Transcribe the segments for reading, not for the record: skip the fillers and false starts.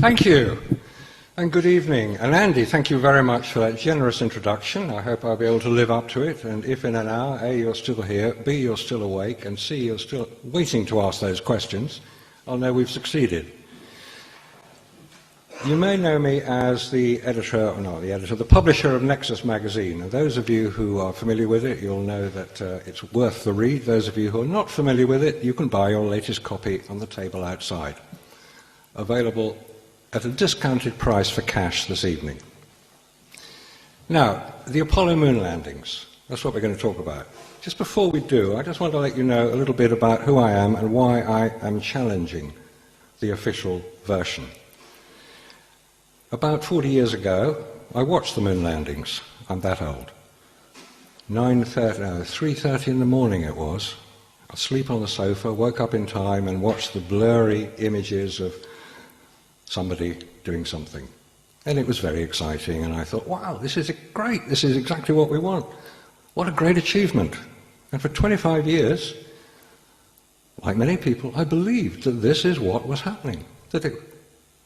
Thank you, and good evening. And Andy, thank you very much for that generous introduction. I hope I'll be able to live up to it, and if in an hour, A, you're still here, B, you're still awake, and C, you're still waiting to ask those questions, I'll know we've succeeded. You may know me as the the publisher of Nexus magazine. And those of you who are familiar with it, you'll know that it's worth the read. Those of you who are not familiar with it, you can buy your latest copy on the table outside. Available at a discounted price for cash this evening. Now, the Apollo moon landings. That's what we're going to talk about. Just before we do, I just want to let you know a little bit about who I am and why I am challenging the official version. About 40 years ago, I watched the moon landings. I'm that old. 3:30 in the morning it was. Asleep on the sofa, woke up in time and watched the blurry images of somebody doing something. And it was very exciting, and I thought, wow, this is great. This is exactly what we want. What a great achievement. And for 25 years, like many people, I believed that this is what was happening, that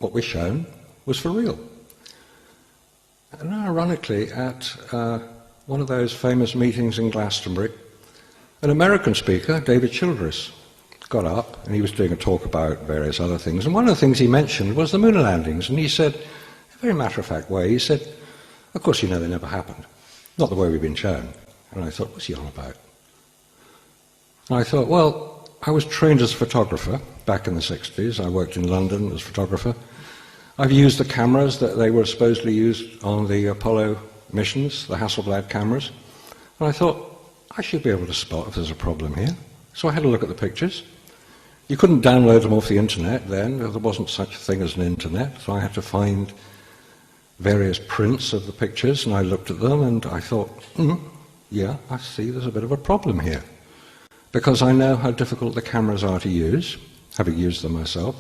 what was shown was for real. And ironically, at one of those famous meetings in Glastonbury, an American speaker, David Childress, got up and he was doing a talk about various other things. And one of the things he mentioned was the moon landings. And he said, in a very matter-of-fact way, he said, of course you know they never happened. Not the way we've been shown. And I thought, what's he on about? And I thought, well, I was trained as a photographer back in the 60s. I worked in London as a photographer. I've used the cameras that they were supposedly used on the Apollo missions, the Hasselblad cameras. And I thought, I should be able to spot if there's a problem here. So I had a look at the pictures. You couldn't download them off the internet then. There wasn't such a thing as an internet. So I had to find various prints of the pictures, and I looked at them and I thought, yeah, I see there's a bit of a problem here. Because I know how difficult the cameras are to use, having used them myself.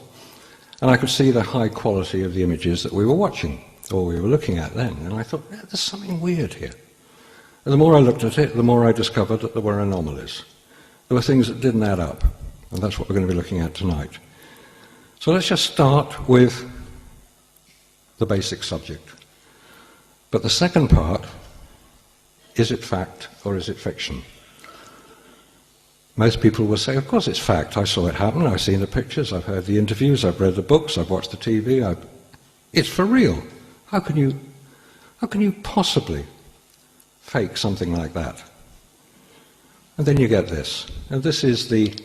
And I could see the high quality of the images that we were watching, or we were looking at then. And I thought, yeah, there's something weird here. And the more I looked at it, the more I discovered that there were anomalies. There were things that didn't add up. And that's what we're going to be looking at tonight. So let's just start with the basic subject. But the second part, is it fact or is it fiction? Most people will say, of course it's fact. I saw it happen, I've seen the pictures, I've heard the interviews, I've read the books, I've watched the TV. It's for real. How can you possibly fake something like that? And then you get this. And this is the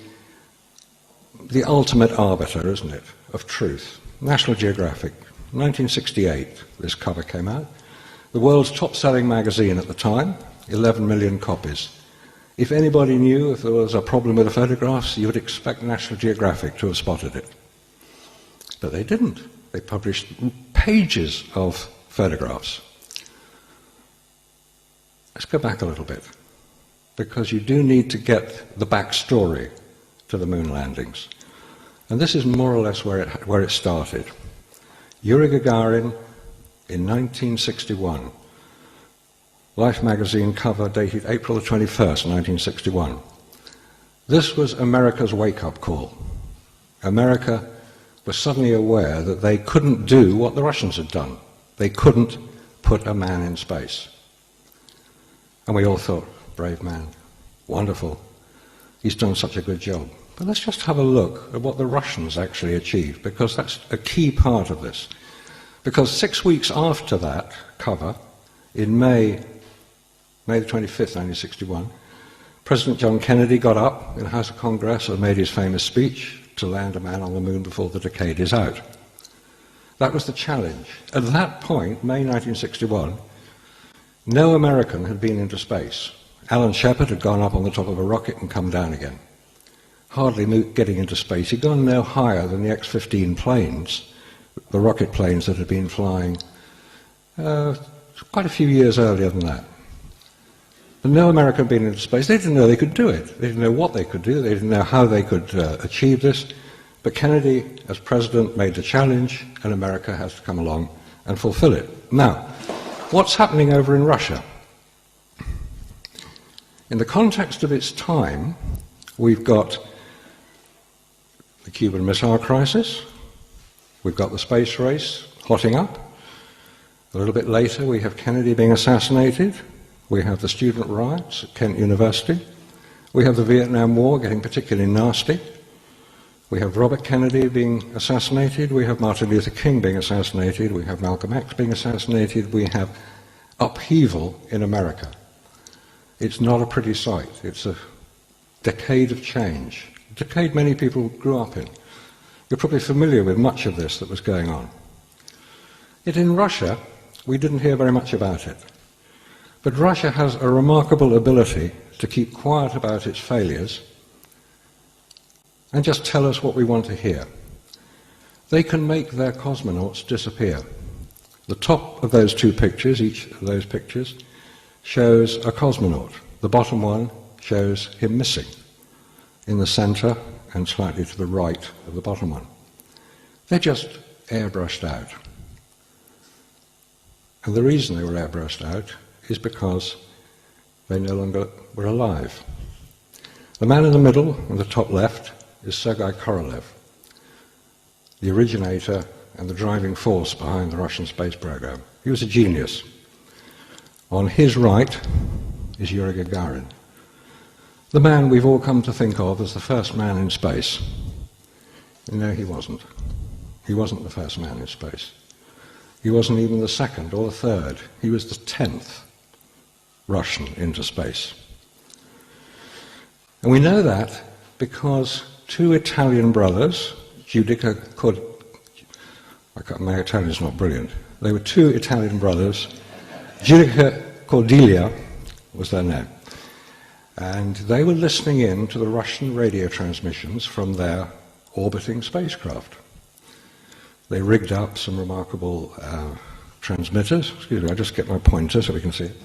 ultimate arbiter, isn't it, of truth. National Geographic, 1968, this cover came out. The world's top-selling magazine at the time, 11 million copies. If anybody knew if there was a problem with the photographs, you would expect National Geographic to have spotted it. But they didn't. They published pages of photographs. Let's go back a little bit, because you do need to get the backstory to the moon landings. And this is more or less where it started. Yuri Gagarin in 1961. Life magazine cover dated April the 21st, 1961. This was America's wake-up call. America was suddenly aware that they couldn't do what the Russians had done. They couldn't put a man in space. And we all thought, brave man, wonderful, he's done such a good job. But let's just have a look at what the Russians actually achieved, because that's a key part of this. Because 6 weeks after that cover, in May the 25th, 1961, President John Kennedy got up in the House of Congress and made his famous speech to land a man on the moon before the decade is out. That was the challenge. At that point, May 1961, no American had been into space. Alan Shepard had gone up on the top of a rocket and come down again. Hardly getting into space. He'd gone no higher than the X-15 planes, the rocket planes that had been flying quite a few years earlier than that. But no American had been into space. They didn't know they could do it. They didn't know what they could do. They didn't know how they could achieve this. But Kennedy, as president, made the challenge, and America has to come along and fulfill it. Now, what's happening over in Russia? In the context of its time, we've got the Cuban Missile Crisis, We've got the space race hotting up. A little bit later, we have Kennedy being assassinated. We have the student riots at Kent University. We have the Vietnam War getting particularly nasty. We have Robert Kennedy being assassinated. We have Martin Luther King being assassinated. We have Malcolm X being assassinated. We have upheaval in America. It's not a pretty sight. It's a decade of change, a decade many people grew up in. You're probably familiar with much of this that was going on. Yet in Russia, we didn't hear very much about it. But Russia has a remarkable ability to keep quiet about its failures and just tell us what we want to hear. They can make their cosmonauts disappear. The top of those two pictures, each of those pictures, shows a cosmonaut. The bottom one shows him missing in the center and slightly to the right of the bottom one. They're just airbrushed out. And the reason they were airbrushed out is because they no longer were alive. The man in the middle, in the top left, is Sergei Korolev, the originator and the driving force behind the Russian space program. He was a genius. On his right is Yuri Gagarin, the man we've all come to think of as the first man in space. No, he wasn't. He wasn't the first man in space. He wasn't even the second or the third. He was the 10th Russian into space. And we know that because two Italian brothers, my Italian's not brilliant. They were two Italian brothers. Giudica Cordelia was their name. And they were listening in to the Russian radio transmissions from their orbiting spacecraft. They rigged up some remarkable transmitters. Excuse me, I'll just get my pointer so we can see it.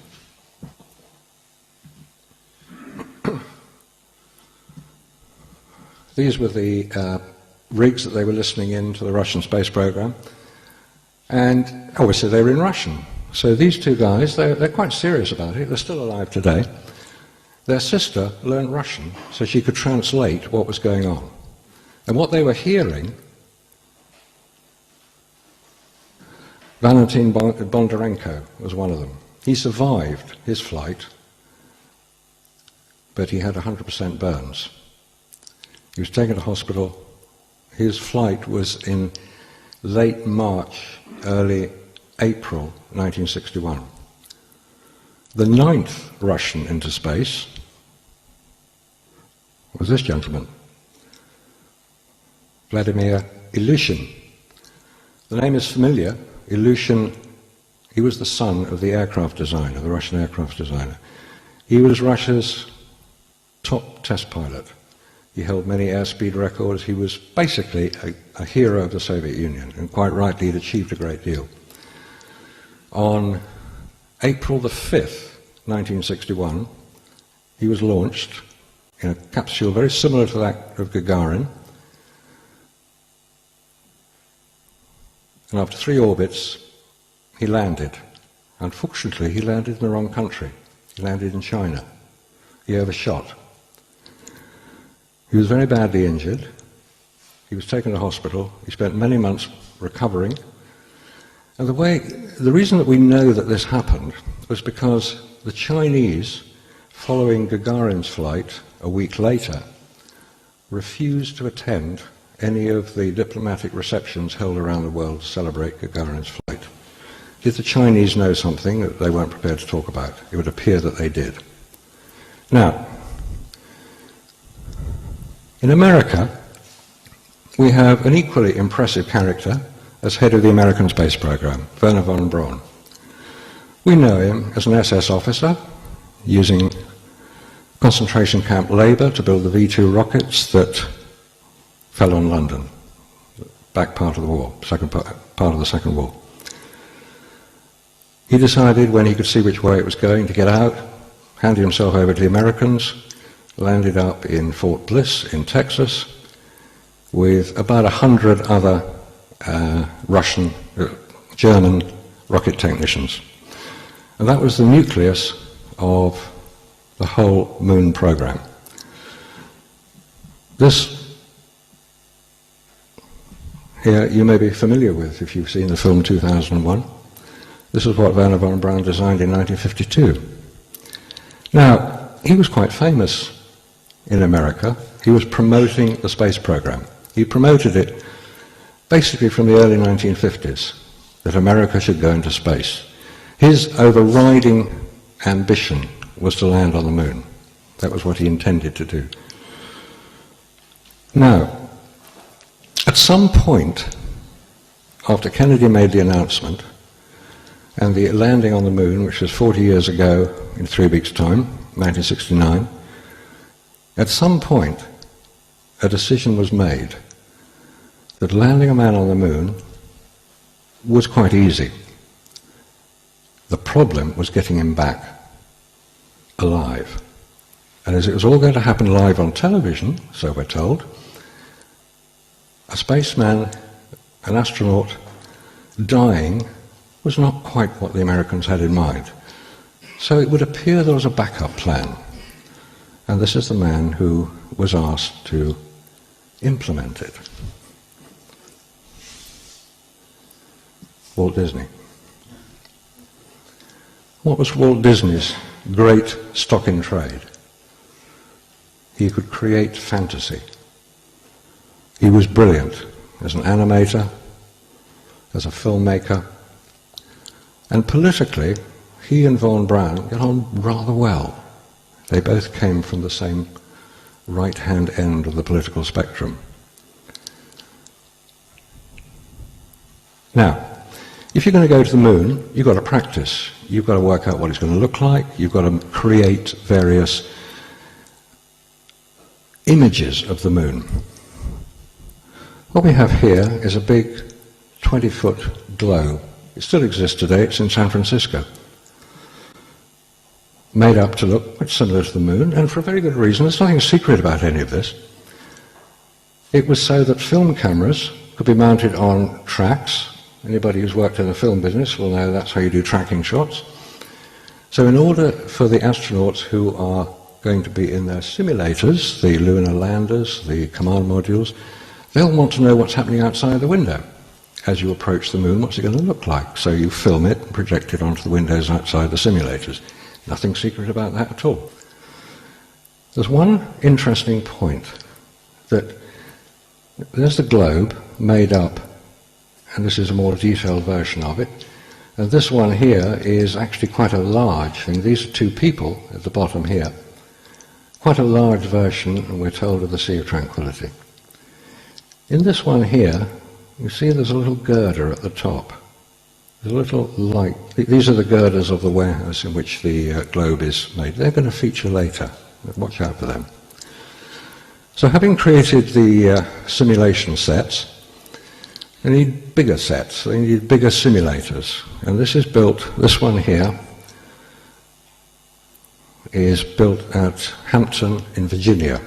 These were the rigs that they were listening in to the Russian space program. And obviously they were in Russian. So these two guys, they're quite serious about it. They're still alive today. Their sister learned Russian so she could translate what was going on. And what they were hearing, Valentin Bondarenko was one of them. He survived his flight, but he had 100% burns. He was taken to hospital. His flight was in late March, early April 1961. The 9th Russian into space was this gentleman, Vladimir Ilyushin. The name is familiar. Ilyushin, he was the son of the aircraft designer, the Russian aircraft designer. He was Russia's top test pilot. He held many airspeed records. He was basically a hero of the Soviet Union, and quite rightly he'd achieved a great deal. On April the 5th, 1961, he was launched in a capsule very similar to that of Gagarin. And after 3 orbits, he landed. Unfortunately, he landed in the wrong country. He landed in China. He overshot. He was very badly injured. He was taken to hospital. He spent many months recovering. And the reason that we know that this happened was because the Chinese, following Gagarin's flight a week later, refused to attend any of the diplomatic receptions held around the world to celebrate Gagarin's flight. Did the Chinese know something that they weren't prepared to talk about? It would appear that they did. Now, in America, we have an equally impressive character as head of the American space program, Wernher von Braun. We know him as an SS officer, using concentration camp labor to build the V-2 rockets that fell on London, back part of the war, part of the Second War. He decided, when he could see which way it was going, to get out, handed himself over to the Americans, landed up in Fort Bliss in Texas with about 100 other German rocket technicians. And that was the nucleus of the whole moon program. here you may be familiar with if you've seen the film 2001. This is what Wernher von Braun designed in 1952. Now, he was quite famous in America. He was promoting the space program. He promoted it basically from the early 1950s, that America should go into space. His overriding ambition was to land on the moon. That was what he intended to do. Now, at some point, after Kennedy made the announcement, and the landing on the moon, which was 40 years ago in 3 weeks' time, 1969, at some point, a decision was made that landing a man on the moon was quite easy. The problem was getting him back alive. And as it was all going to happen live on television, so we're told, a spaceman, an astronaut, dying was not quite what the Americans had in mind. So it would appear there was a backup plan. And this is the man who was asked to implement it. Walt Disney. What was Walt Disney's great stock in trade? He could create fantasy. He was brilliant as an animator, as a filmmaker, and politically, he and von Braun got on rather well. They both came from the same right-hand end of the political spectrum. Now, if you're going to go to the moon, you've got to practice. You've got to work out what it's going to look like. You've got to create various images of the moon. What we have here is a big 20-foot globe. It still exists today. It's in San Francisco. Made up to look quite similar to the moon, and for a very good reason. There's nothing secret about any of this. It was so that film cameras could be mounted on tracks. Anybody who's worked in the film business will know that's how you do tracking shots. So in order for the astronauts who are going to be in their simulators, the lunar landers, the command modules, they'll want to know what's happening outside the window. As you approach the moon, what's it going to look like? So you film it and project it onto the windows outside the simulators. Nothing secret about that at all. There's one interesting point, that there's the globe made up, and this is a more detailed version of it, and this one here is actually quite a large thing. These are two people at the bottom here. Quite a large version, and we're told, of the Sea of Tranquility. In this one here, you see there's a little girder at the top. There's a little light. These are the girders of the warehouse in which the globe is made. They're going to feature later. Watch out for them. So having created the simulation sets, they need bigger sets. They need bigger simulators. And this is built, this one here, is built at Hampton in Virginia,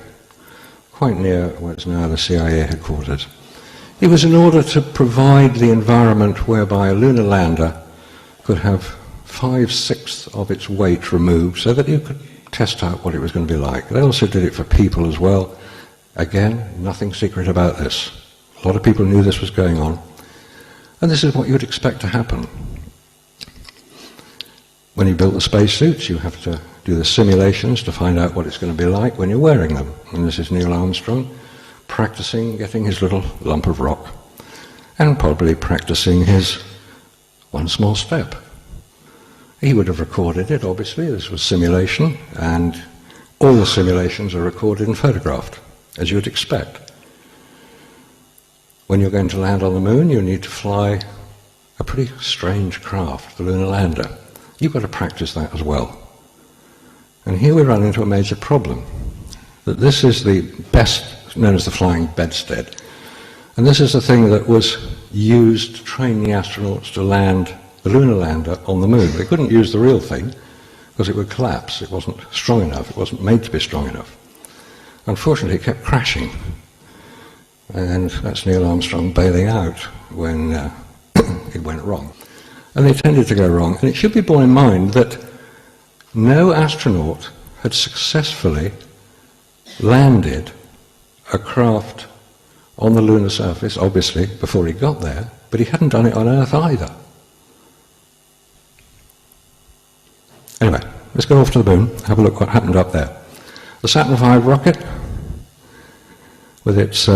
quite near what's now the CIA headquarters. It was in order to provide the environment whereby a lunar lander could have 5/6 of its weight removed so that you could test out what it was going to be like. They also did it for people as well. Again, nothing secret about this. A lot of people knew this was going on. And this is what you would expect to happen. When you build the spacesuits, you have to do the simulations to find out what it's going to be like when you're wearing them. And this is Neil Armstrong practicing getting his little lump of rock, and probably practicing his one small step. He would have recorded it, obviously. This was simulation, and all the simulations are recorded and photographed, as you would expect. When you're going to land on the moon, you need to fly a pretty strange craft, the lunar lander. You've got to practice that as well. And here we run into a major problem, that this is the best, known as the flying bedstead. And this is the thing that was used to train the astronauts to land the lunar lander on the moon. They couldn't use the real thing because it would collapse. It wasn't strong enough. It wasn't made to be strong enough. Unfortunately, it kept crashing. And that's Neil Armstrong bailing out when it went wrong. And they tended to go wrong. And it should be borne in mind that no astronaut had successfully landed a craft on the lunar surface, obviously, before he got there, but he hadn't done it on Earth either. Anyway, let's go off to the moon, have a look what happened up there. The Saturn V rocket, with its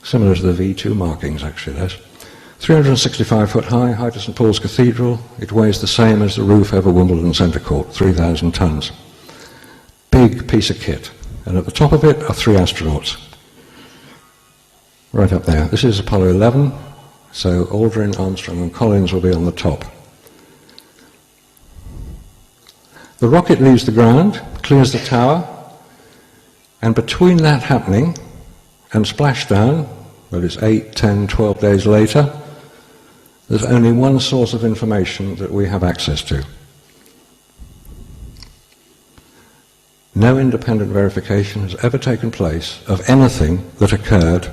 similar to the V2 markings, actually, there's 365 foot high, height of St Paul's Cathedral. It weighs the same as the roof over Wimbledon Centre Court, 3,000 tons. Big piece of kit. And at the top of it are 3 astronauts. Right up there. This is Apollo 11, so Aldrin, Armstrong and Collins will be on the top. The rocket leaves the ground, clears the tower, and between that happening and splashdown, well, it's 8, 10, 12 days later, there's only one source of information that we have access to. No independent verification has ever taken place of anything that occurred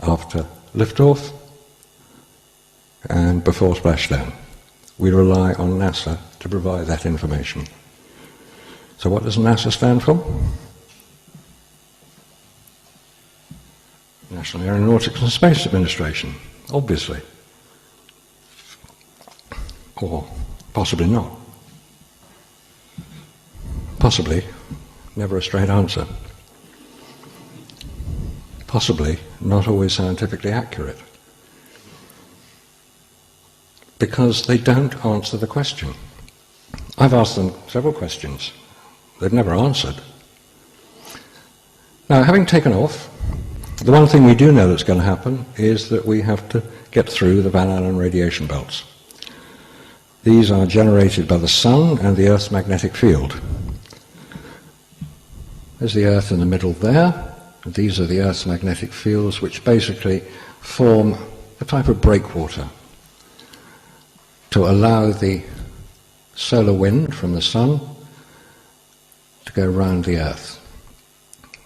after liftoff and before splashdown. We rely on NASA to provide that information. So what does NASA stand for? National Aeronautics and Space Administration, obviously. Or possibly not. Possibly, never a straight answer. Possibly, not always scientifically accurate. Because they don't answer the question. I've asked them several questions. They've never answered. Now, having taken off, the one thing we do know that's going to happen is that we have to get through the Van Allen radiation belts. These are generated by the Sun and the Earth's magnetic field. There's the Earth in the middle there. And these are the Earth's magnetic fields, which basically form a type of breakwater to allow the solar wind from the Sun to go round the Earth.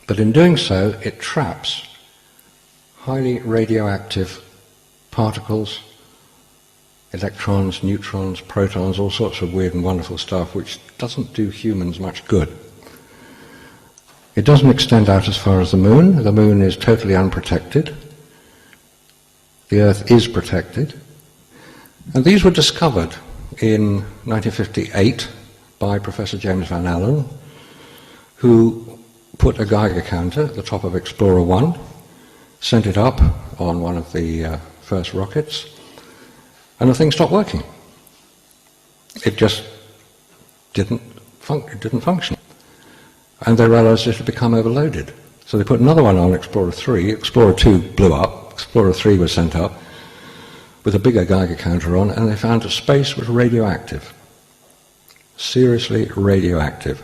But in doing so, it traps highly radioactive particles, electrons, neutrons, protons, all sorts of weird and wonderful stuff which doesn't do humans much good. It doesn't extend out as far as the Moon. The Moon is totally unprotected. The Earth is protected. And these were discovered in 1958 by Professor James Van Allen, who put a Geiger counter at the top of Explorer 1, sent it up on one of the first rockets, and the thing stopped working. It just didn't function. And they realized it had become overloaded. So they put another one on Explorer 3. Explorer 2 blew up. Explorer 3 was sent up with a bigger Geiger counter on, and they found that space was radioactive. Seriously radioactive.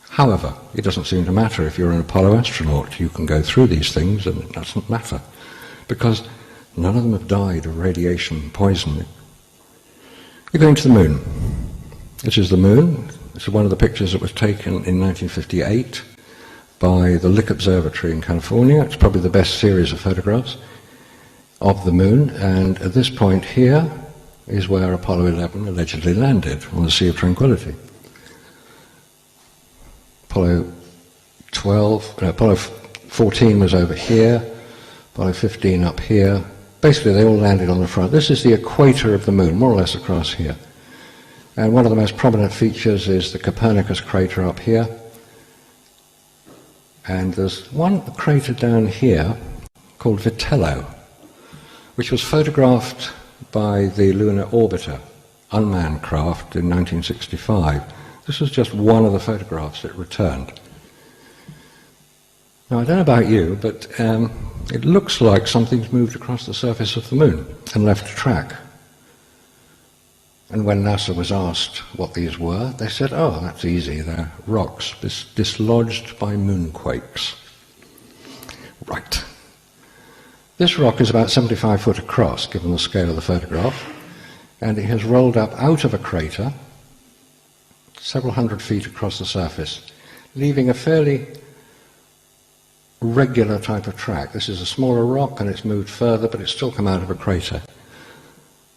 However, it doesn't seem to matter if you're an Apollo astronaut. You can go through these things and it doesn't matter, because none of them have died of radiation poisoning. You're going to the Moon. This is the Moon. This is one of the pictures that was taken in 1958 by the Lick Observatory in California. It's probably the best series of photographs of the Moon, and at this point here is where Apollo 11 allegedly landed, on the Sea of Tranquility. Apollo 14 was over here, Apollo 15 up here. Basically they all landed on the front. This is the equator of the Moon, more or less across here. And one of the most prominent features is the Copernicus crater up here. And there's one crater down here called Vitello, which was photographed by the Lunar Orbiter unmanned craft in 1965. This was just one of the photographs it returned. Now, I don't know about you, but it looks like something's moved across the surface of the Moon and left a track. And when NASA was asked what these were, they said, oh, that's easy, they're rocks dislodged by moonquakes. Right. This rock is about 75 foot across, given the scale of the photograph, and it has rolled up out of a crater several hundred feet across the surface, leaving a fairly regular type of track. This is a smaller rock and it's moved further, but it's still come out of a crater.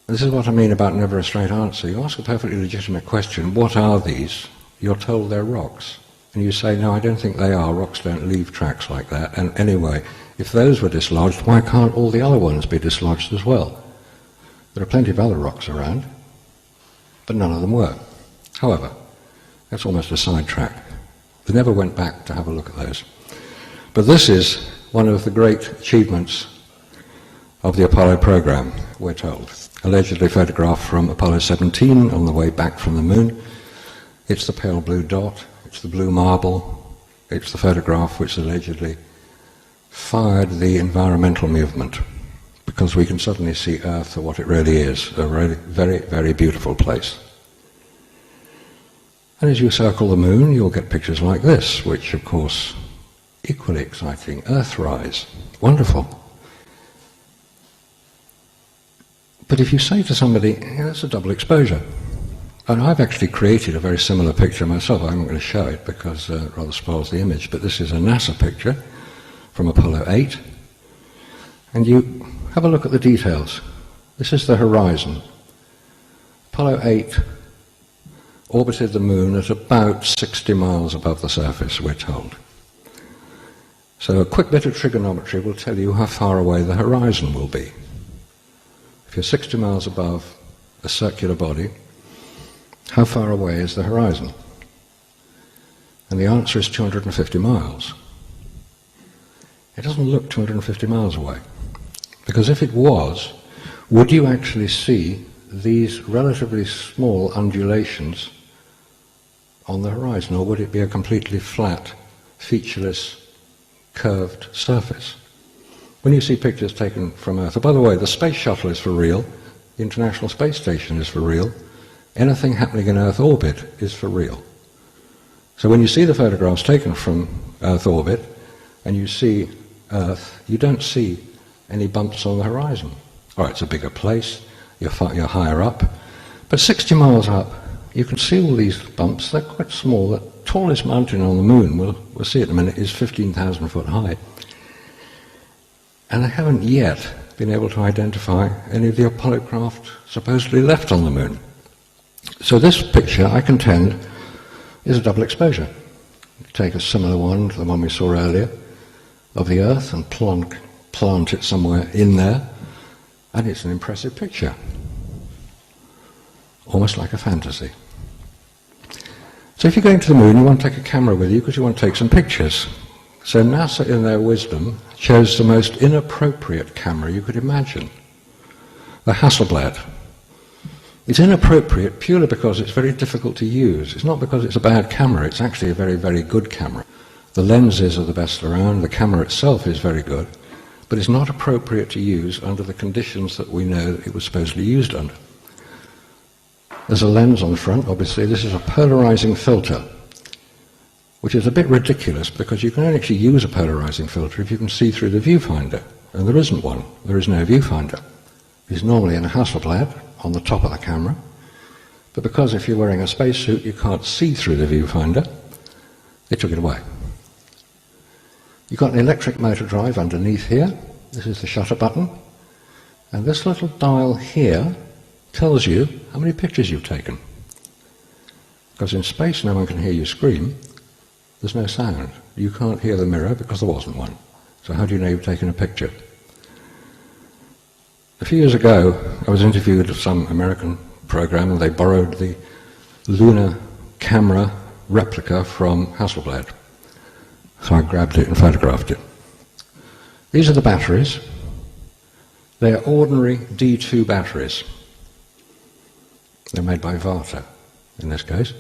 This is what I mean about never a straight answer. You ask a perfectly legitimate question, what are these? You're told they're rocks. And you say, no, I don't think they are. Rocks don't leave tracks like that. And anyway, if those were dislodged, why can't all the other ones be dislodged as well? There are plenty of other rocks around, but none of them were. However, that's almost a sidetrack. They never went back to have a look at those. But this is one of the great achievements of the Apollo program, we're told. Allegedly photographed from Apollo 17 on the way back from the moon. It's the pale blue dot, it's the blue marble, it's the photograph which allegedly fired the environmental movement, because we can suddenly see Earth for what it really is, a really very, very beautiful place. And as you circle the moon, you'll get pictures like this, which of course, equally exciting, Earthrise, wonderful. But if you say to somebody, yeah, that's a double exposure, and I've actually created a very similar picture myself. I'm not going to show it because it rather spoils the image, but this is a NASA picture from Apollo 8. And you have a look at the details. This is the horizon. Apollo 8 orbited the moon at about 60 miles above the surface, we're told. So a quick bit of trigonometry will tell you how far away the horizon will be. If you're 60 miles above a circular body, how far away is the horizon? And the answer is 250 miles. It doesn't look 250 miles away. Because if it was, would you actually see these relatively small undulations on the horizon, or would it be a completely flat, featureless, curved surface? When you see pictures taken from Earth, oh, by the way, the space shuttle is for real, the International Space Station is for real, anything happening in Earth orbit is for real. So when you see the photographs taken from Earth orbit, and you see Earth, you don't see any bumps on the horizon. All right, it's a bigger place, you're higher up, but 60 miles up, you can see all these bumps. They're quite small. The tallest mountain on the moon, we'll see in a minute, is 15,000 foot high. And they haven't yet been able to identify any of the Apollo craft supposedly left on the moon. So this picture, I contend, is a double exposure. You take a similar one to the one we saw earlier of the Earth and plant it somewhere in there, and it's an impressive picture. Almost like a fantasy. So if you're going to the moon, you want to take a camera with you because you want to take some pictures. So NASA, in their wisdom, chose the most inappropriate camera you could imagine, the Hasselblad. It's inappropriate purely because it's very difficult to use. It's not because it's a bad camera, it's actually a very, very good camera. The lenses are the best around, the camera itself is very good, but it's not appropriate to use under the conditions that we know that it was supposedly used under. There's a lens on the front, obviously. This is a polarizing filter, which is a bit ridiculous because you can only actually use a polarizing filter if you can see through the viewfinder, and there isn't one. There is no viewfinder. It's normally in a Hasselblad on the top of the camera, but because if you're wearing a spacesuit you can't see through the viewfinder, they took it away. You've got an electric motor drive underneath here. This is the shutter button, and this little dial here tells you how many pictures you've taken. Because in space no one can hear you scream. There's no sound. You can't hear the mirror because there wasn't one. So how do you know you've taken a picture? A few years ago, I was interviewed at some American program and they borrowed the lunar camera replica from Hasselblad. So I grabbed it and photographed it. These are the batteries. They're ordinary D2 batteries. They're made by Varta, in this case.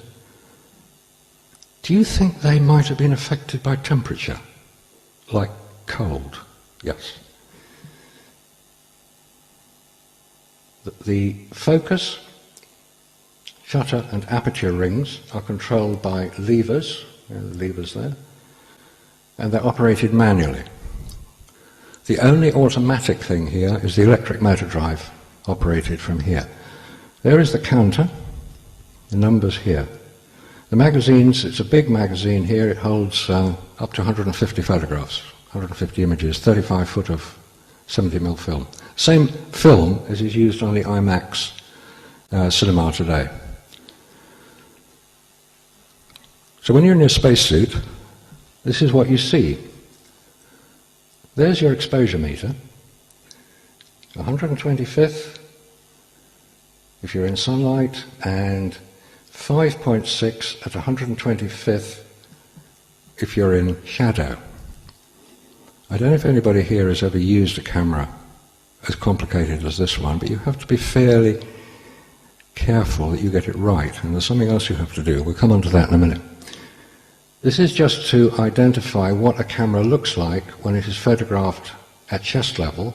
Do you think they might have been affected by temperature? Like cold? Yes. The focus, shutter and aperture rings are controlled by levers, the levers there, and they're operated manually. The only automatic thing here is the electric motor drive, operated from here. There is the counter, the numbers here. The magazines, it's a big magazine here, it holds up to 150 photographs, 150 images, 35 foot of 70mm film. Same film as is used on the IMAX cinema today. So when you're in your spacesuit, this is what you see. There's your exposure meter, 125th if you're in sunlight, and 5.6 at 125th if you're in shadow. I don't know if anybody here has ever used a camera as complicated as this one, but you have to be fairly careful that you get it right, and there's something else you have to do. We'll come on to that in a minute. This is just to identify what a camera looks like when it is photographed at chest level,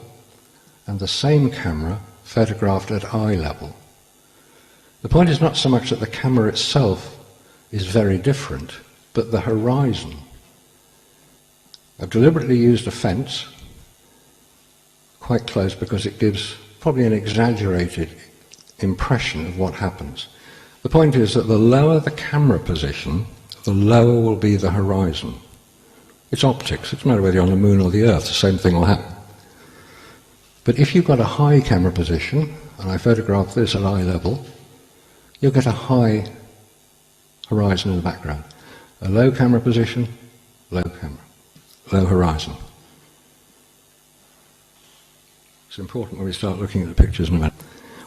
and the same camera photographed at eye level. The point is not so much that the camera itself is very different, but the horizon. I've deliberately used a fence quite close because it gives probably an exaggerated impression of what happens. The point is that the lower the camera position, the lower will be the horizon. It's optics. It doesn't matter whether you're on the moon or the earth, the same thing will happen. But if you've got a high camera position, and I photograph this at eye level, you'll get a high horizon in the background. A low camera position, low horizon. It's important when we start looking at the pictures in a minute.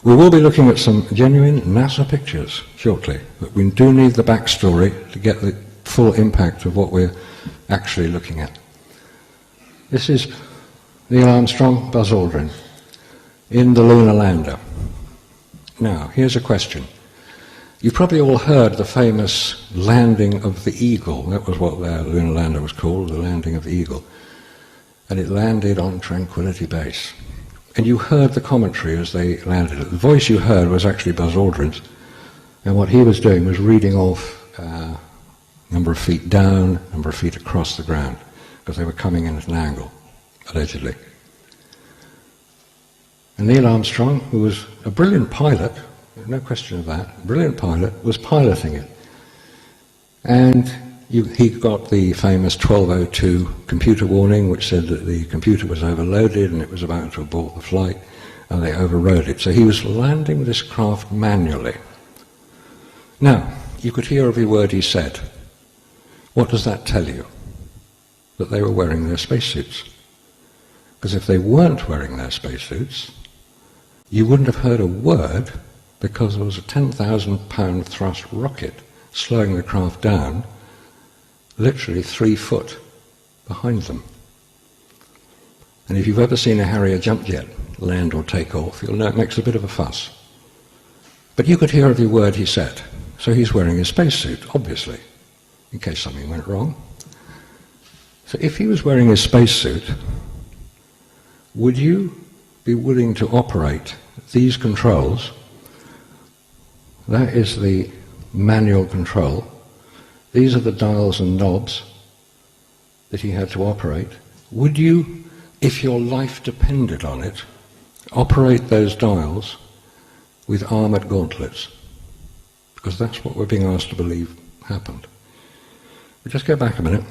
We will be looking at some genuine NASA pictures shortly, but we do need the backstory to get the full impact of what we're actually looking at. This is Neil Armstrong, Buzz Aldrin, in the lunar lander. Now, here's a question. You've probably all heard the famous landing of the Eagle. That was what their lunar lander was called, the landing of the Eagle. And it landed on Tranquility Base. And you heard the commentary as they landed it. The voice you heard was actually Buzz Aldrin's. And what he was doing was reading off number of feet down, number of feet across the ground, because they were coming in at an angle, allegedly. And Neil Armstrong, who was a brilliant pilot, no question of that, brilliant pilot, was piloting it. And he got the famous 1202 computer warning, which said that the computer was overloaded and it was about to abort the flight, and they overrode it. So he was landing this craft manually. Now, you could hear every word he said. What does that tell you? That they were wearing their spacesuits. Because if they weren't wearing their spacesuits, you wouldn't have heard a word, because there was a 10,000-pound thrust rocket slowing the craft down, literally 3 foot behind them. And if you've ever seen a Harrier jump jet land or take off, you'll know it makes a bit of a fuss. But you could hear every word he said. So he's wearing a spacesuit, obviously, in case something went wrong. So if he was wearing his spacesuit, would you be willing to operate these controls? That is the manual control. These are the dials and knobs that he had to operate. Would you, if your life depended on it, operate those dials with armoured gauntlets? Because that's what we're being asked to believe happened. But just go back a minute.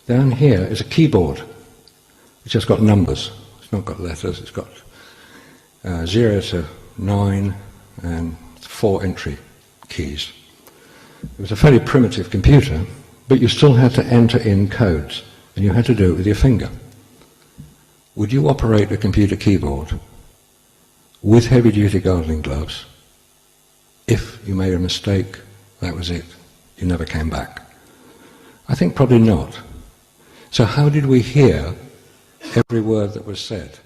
Down here is a keyboard. It's just got numbers. It's not got letters. It's got 0 to 9 and 4 entry keys. It was a fairly primitive computer, but you still had to enter in codes, and you had to do it with your finger. Would you operate a computer keyboard with heavy-duty gardening gloves? If you made a mistake, that was it. You never came back. I think probably not. So how did we hear every word that was said?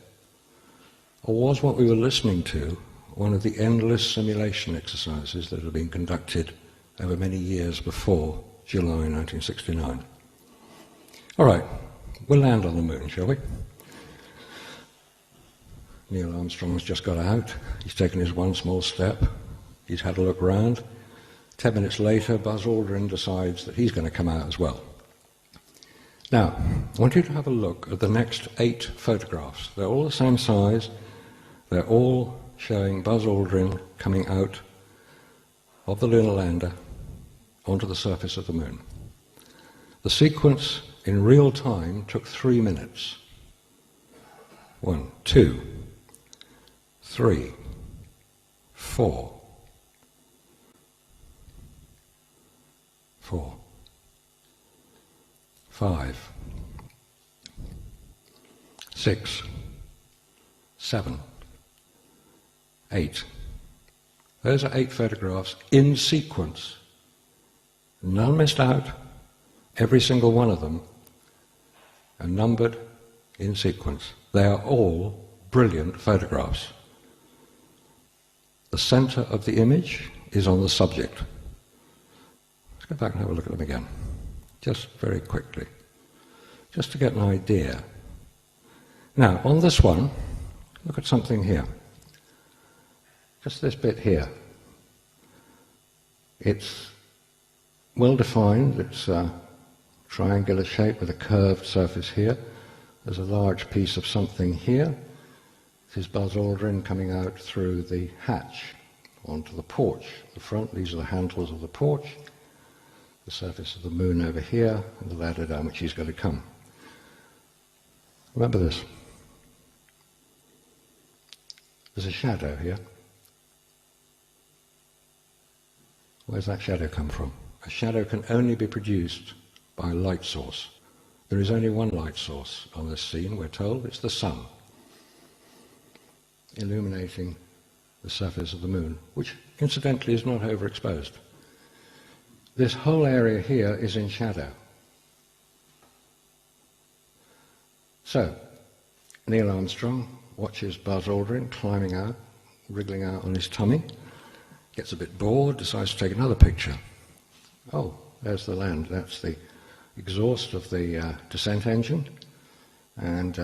Or was what we were listening to one of the endless simulation exercises that had been conducted over many years before July 1969? All right, we'll land on the moon, shall we? Neil Armstrong's just got out. He's taken his one small step. He's had a look round. 10 minutes later, Buzz Aldrin decides that he's going to come out as well. Now, I want you to have a look at the next 8 photographs. They're all the same size. They're all showing Buzz Aldrin coming out of the lunar lander onto the surface of the moon. The sequence in real time took 3 minutes. 1, 2, 3, 4, 4, 5, 6, 7, 8. Those are 8 photographs in sequence. None missed out. Every single one of them are numbered in sequence. They are all brilliant photographs. The center of the image is on the subject. Let's go back and have a look at them again, just very quickly, just to get an idea. Now, on this one, look at something here. Just this bit here. It's well defined, it's a triangular shape with a curved surface here. There's a large piece of something here. This is Buzz Aldrin coming out through the hatch onto the porch. The front, these are the handles of the porch. The surface of the moon over here, and the ladder down which he's going to come. Remember this. There's a shadow here. Where's that shadow come from? A shadow can only be produced by a light source. There is only one light source on this scene, we're told. It's the sun, illuminating the surface of the moon, which incidentally is not overexposed. This whole area here is in shadow. So, Neil Armstrong watches Buzz Aldrin climbing out, wriggling out on his tummy, gets a bit bored, decides to take another picture. Oh, there's the land. That's the exhaust of the descent engine. And,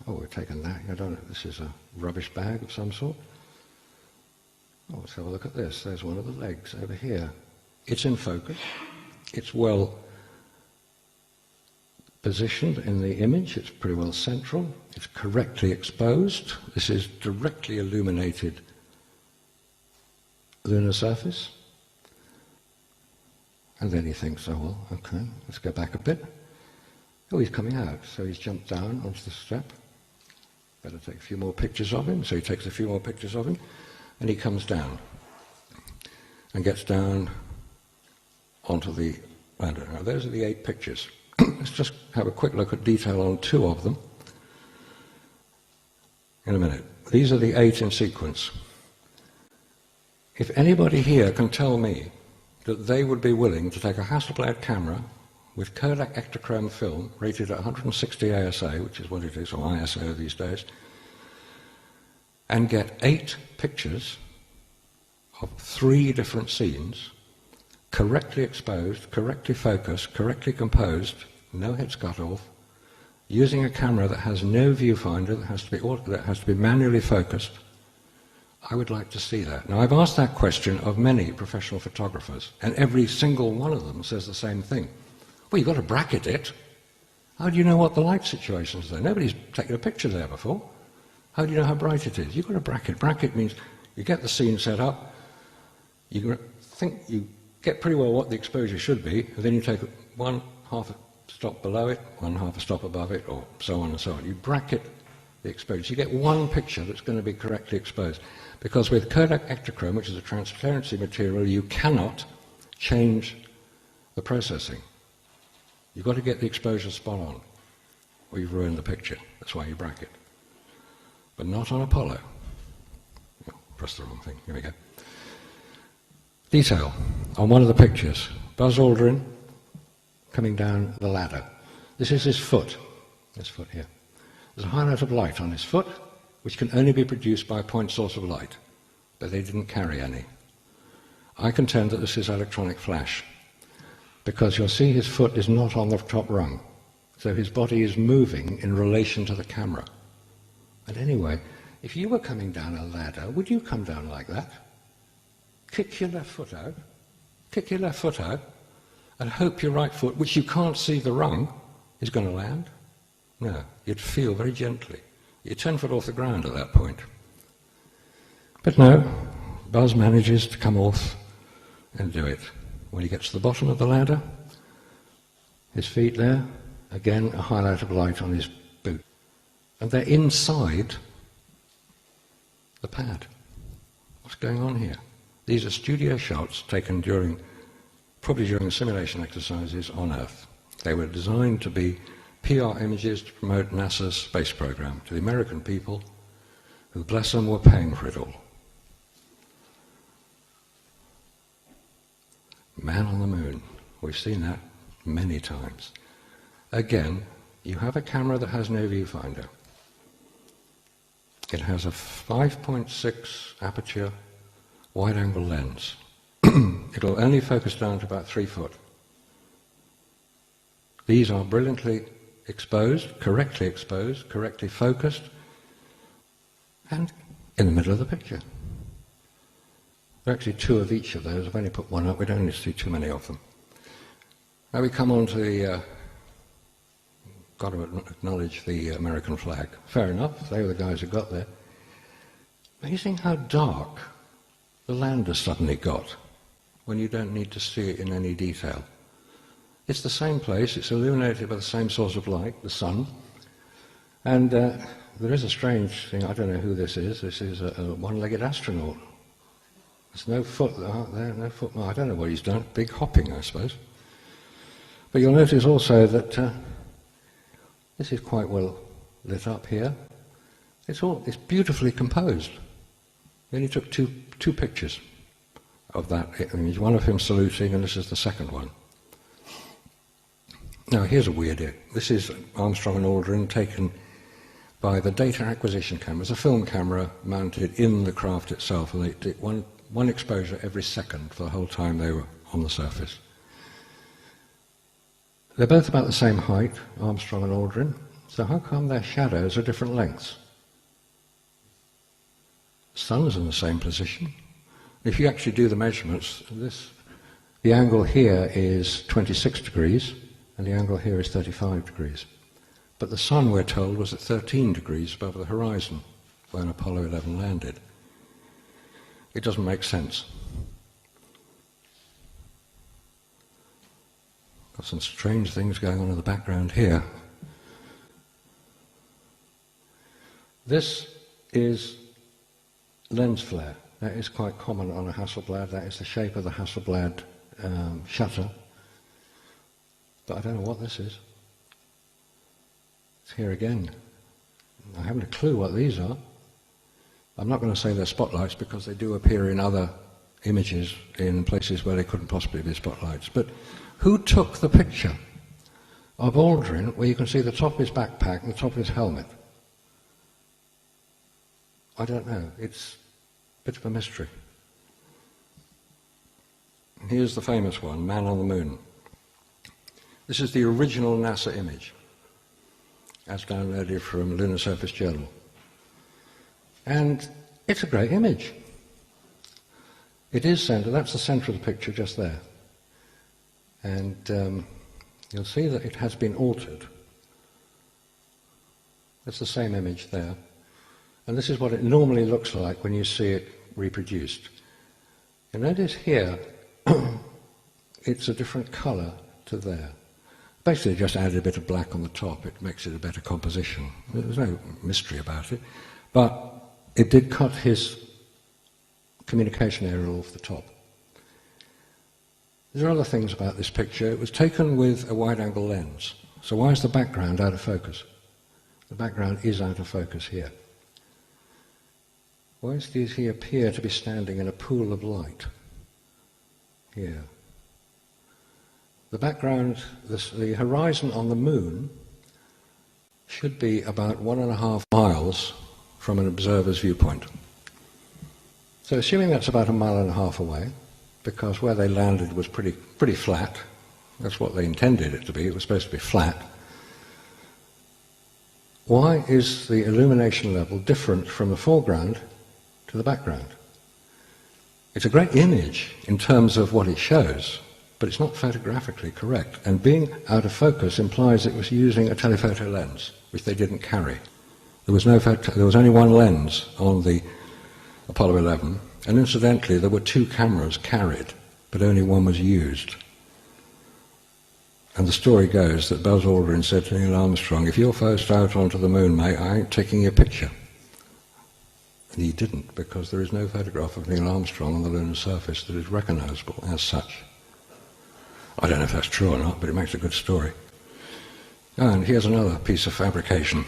oh, we've taken that. I don't know, this is a rubbish bag of some sort. Oh, let's have a look at this. There's one of the legs over here. It's in focus. It's well positioned in the image. It's pretty well central. It's correctly exposed. This is directly illuminated lunar surface. And then he thinks, oh, well, okay, let's go back a bit. Oh, he's coming out. So he's jumped down onto the step. Better take a few more pictures of him. So he takes a few more pictures of him. And he comes down and gets down onto the lander. Now, those are the 8 pictures. Let's just have a quick look at detail on 2 of them in a minute. These are the 8 in sequence. If anybody here can tell me that they would be willing to take a Hasselblad camera with Kodak Ektachrome film rated at 160 ASA, which is what it is, or ISO these days, and get 8 pictures of 3 different scenes, correctly exposed, correctly focused, correctly composed, no heads cut off, using a camera that has no viewfinder, that has to be manually focused, I would like to see that. Now, I've asked that question of many professional photographers, and every single one of them says the same thing. Well, you've got to bracket it. How do you know what the light situation is there? Nobody's taken a picture there before. How do you know how bright it is? You've got to bracket. Bracket means you get the scene set up, you think you get pretty well what the exposure should be, and then you take 1/2 a stop below it, 1/2 a stop above it, or so on and so on. You bracket the exposure. You get one picture that's going to be correctly exposed. Because with Kodak Ektachrome, which is a transparency material, you cannot change the processing. You've got to get the exposure spot on, or you've ruined the picture. That's why you bracket. But not on Apollo. Oh, press the wrong thing. Here we go. Detail on one of the pictures. Buzz Aldrin coming down the ladder. This is his foot. This foot here. There's a highlight of light on his foot, which can only be produced by a point source of light, but they didn't carry any. I contend that this is electronic flash, because you'll see his foot is not on the top rung, so his body is moving in relation to the camera. And anyway, if you were coming down a ladder, would you come down like that? Kick your left foot out, and hope your right foot, which you can't see the rung, is going to land? No, you'd feel very gently. You're 10 foot off the ground at that point. But no, Buzz manages to come off and do it. When he gets to the bottom of the ladder, his feet there, again a highlight of light on his boot. And they're inside the pad. What's going on here? These are studio shots taken during probably during simulation exercises on Earth. They were designed to be PR images to promote NASA's space program to the American people, who, bless them, were paying for it all. Man on the moon. We've seen that many times. Again, you have a camera that has no viewfinder. It has a 5.6 aperture wide-angle lens. It'll only focus down to about 3 foot. These are brilliantly exposed, correctly focused, and in the middle of the picture. There are actually 2 of each of those. I've only put one up. We don't need to see too many of them. Now we come on to the, got to acknowledge the American flag. Fair enough, they were the guys who got there. Amazing how dark the land has suddenly got when you don't need to see it in any detail. It's the same place, it's illuminated by the same source of light, the sun, and there is a strange thing. I don't know who this is. This is a one-legged astronaut. There's no foot there, no foot. I don't know what he's done. Big hopping, I suppose. But you'll notice also that this is quite well lit up here. It's beautifully composed. We only took two pictures of that image. One of him saluting, and this is the second one. Now here's a weird bit. This is Armstrong and Aldrin taken by the data acquisition camera. It's a film camera mounted in the craft itself, and they did one exposure every second for the whole time they were on the surface. They're both about the same height, Armstrong and Aldrin, so how come their shadows are different lengths? The sun's in the same position. If you actually do the measurements, the angle here is 26 degrees, and the angle here is 35 degrees. But the sun, we're told, was at 13 degrees above the horizon when Apollo 11 landed. It doesn't make sense. Got some strange things going on in the background here. This is lens flare. That is quite common on a Hasselblad. That is the shape of the Hasselblad shutter. But I don't know what this is. It's here again. I haven't a clue what these are. I'm not going to say they're spotlights because they do appear in other images in places where they couldn't possibly be spotlights. But who took the picture of Aldrin where you can see the top of his backpack and the top of his helmet? I don't know. It's a bit of a mystery. Here's the famous one, Man on the Moon. This is the original NASA image, as downloaded from Lunar Surface Journal. And it's a great image. It is centered, that's the center of the picture just there. And you'll see that it has been altered. It's the same image there. And this is what it normally looks like when you see it reproduced. You notice here, it's a different color to there. Basically just added a bit of black on the top. It makes it a better composition. There's no mystery about it. But it did cut his communication area off the top. There are other things about this picture. It was taken with a wide-angle lens. So why is the background out of focus? The background is out of focus here. Why does he appear to be standing in a pool of light? Here. The background, the horizon on the moon should be about 1.5 miles from an observer's viewpoint. So assuming that's about 1.5 miles away, because where they landed was pretty flat, that's what they intended it to be, it was supposed to be flat, why is the illumination level different from the foreground to the background? It's a great image in terms of what it shows, but it's not photographically correct. And being out of focus implies it was using a telephoto lens, which they didn't carry. There was only one lens on the Apollo 11, and incidentally there were 2 cameras carried, but only one was used. And the story goes that Buzz Aldrin said to Neil Armstrong, "If you're first out onto the moon, mate, I ain't taking your picture." And he didn't, because there is no photograph of Neil Armstrong on the lunar surface that is recognizable as such. I don't know if that's true or not, but it makes a good story. And here's another piece of fabrication.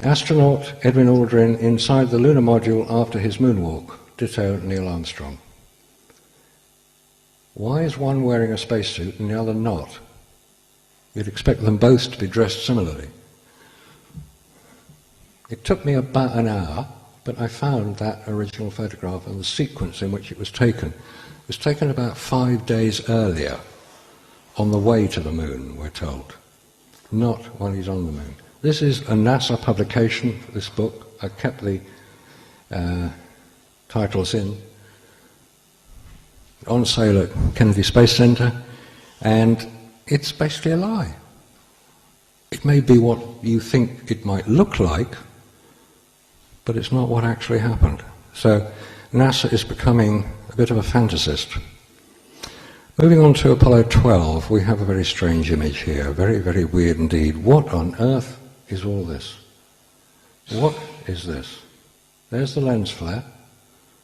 Astronaut Edwin Aldrin inside the lunar module after his moonwalk. Ditto Neil Armstrong. Why is one wearing a spacesuit and the other not? You'd expect them both to be dressed similarly. It took me about an hour, but I found that original photograph and the sequence in which it was taken. It was taken about 5 days earlier, on the way to the moon, we're told, not while he's on the moon. This is a NASA publication, this book. I kept the titles in. On sale at Kennedy Space Center, and it's basically a lie. It may be what you think it might look like, but it's not what actually happened. So NASA is becoming a bit of a fantasist. Moving on to Apollo 12, we have a very strange image here, very, very weird indeed. What on earth is all this? What is this? There's the lens flare.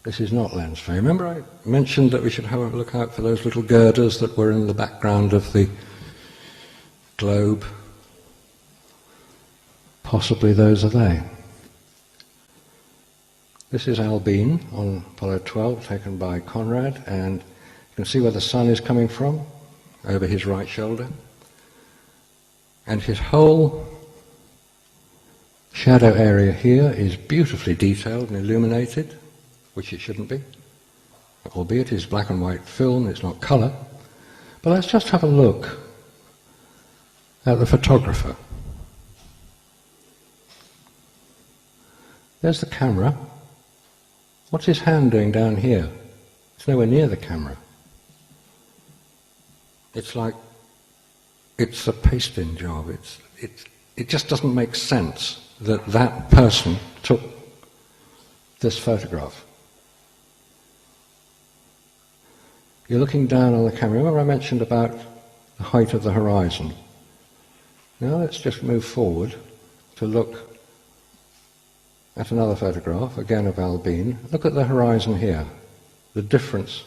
This is not lens flare. Remember I mentioned that we should have a look out for those little girders that were in the background of the globe? Possibly those are they. This is Al Bean on Apollo 12, taken by Conrad, and you can see where the sun is coming from, over his right shoulder. And his whole shadow area here is beautifully detailed and illuminated, which it shouldn't be, albeit it's black and white film, it's not colour. But let's just have a look at the photographer. There's the camera. What's his hand doing down here? It's nowhere near the camera. It's like it's a pasting job. It just doesn't make sense that that person took this photograph. You're looking down on the camera. Remember I mentioned about the height of the horizon? Now let's just move forward to look at another photograph, again of Al Bean. Look at the horizon here, the difference.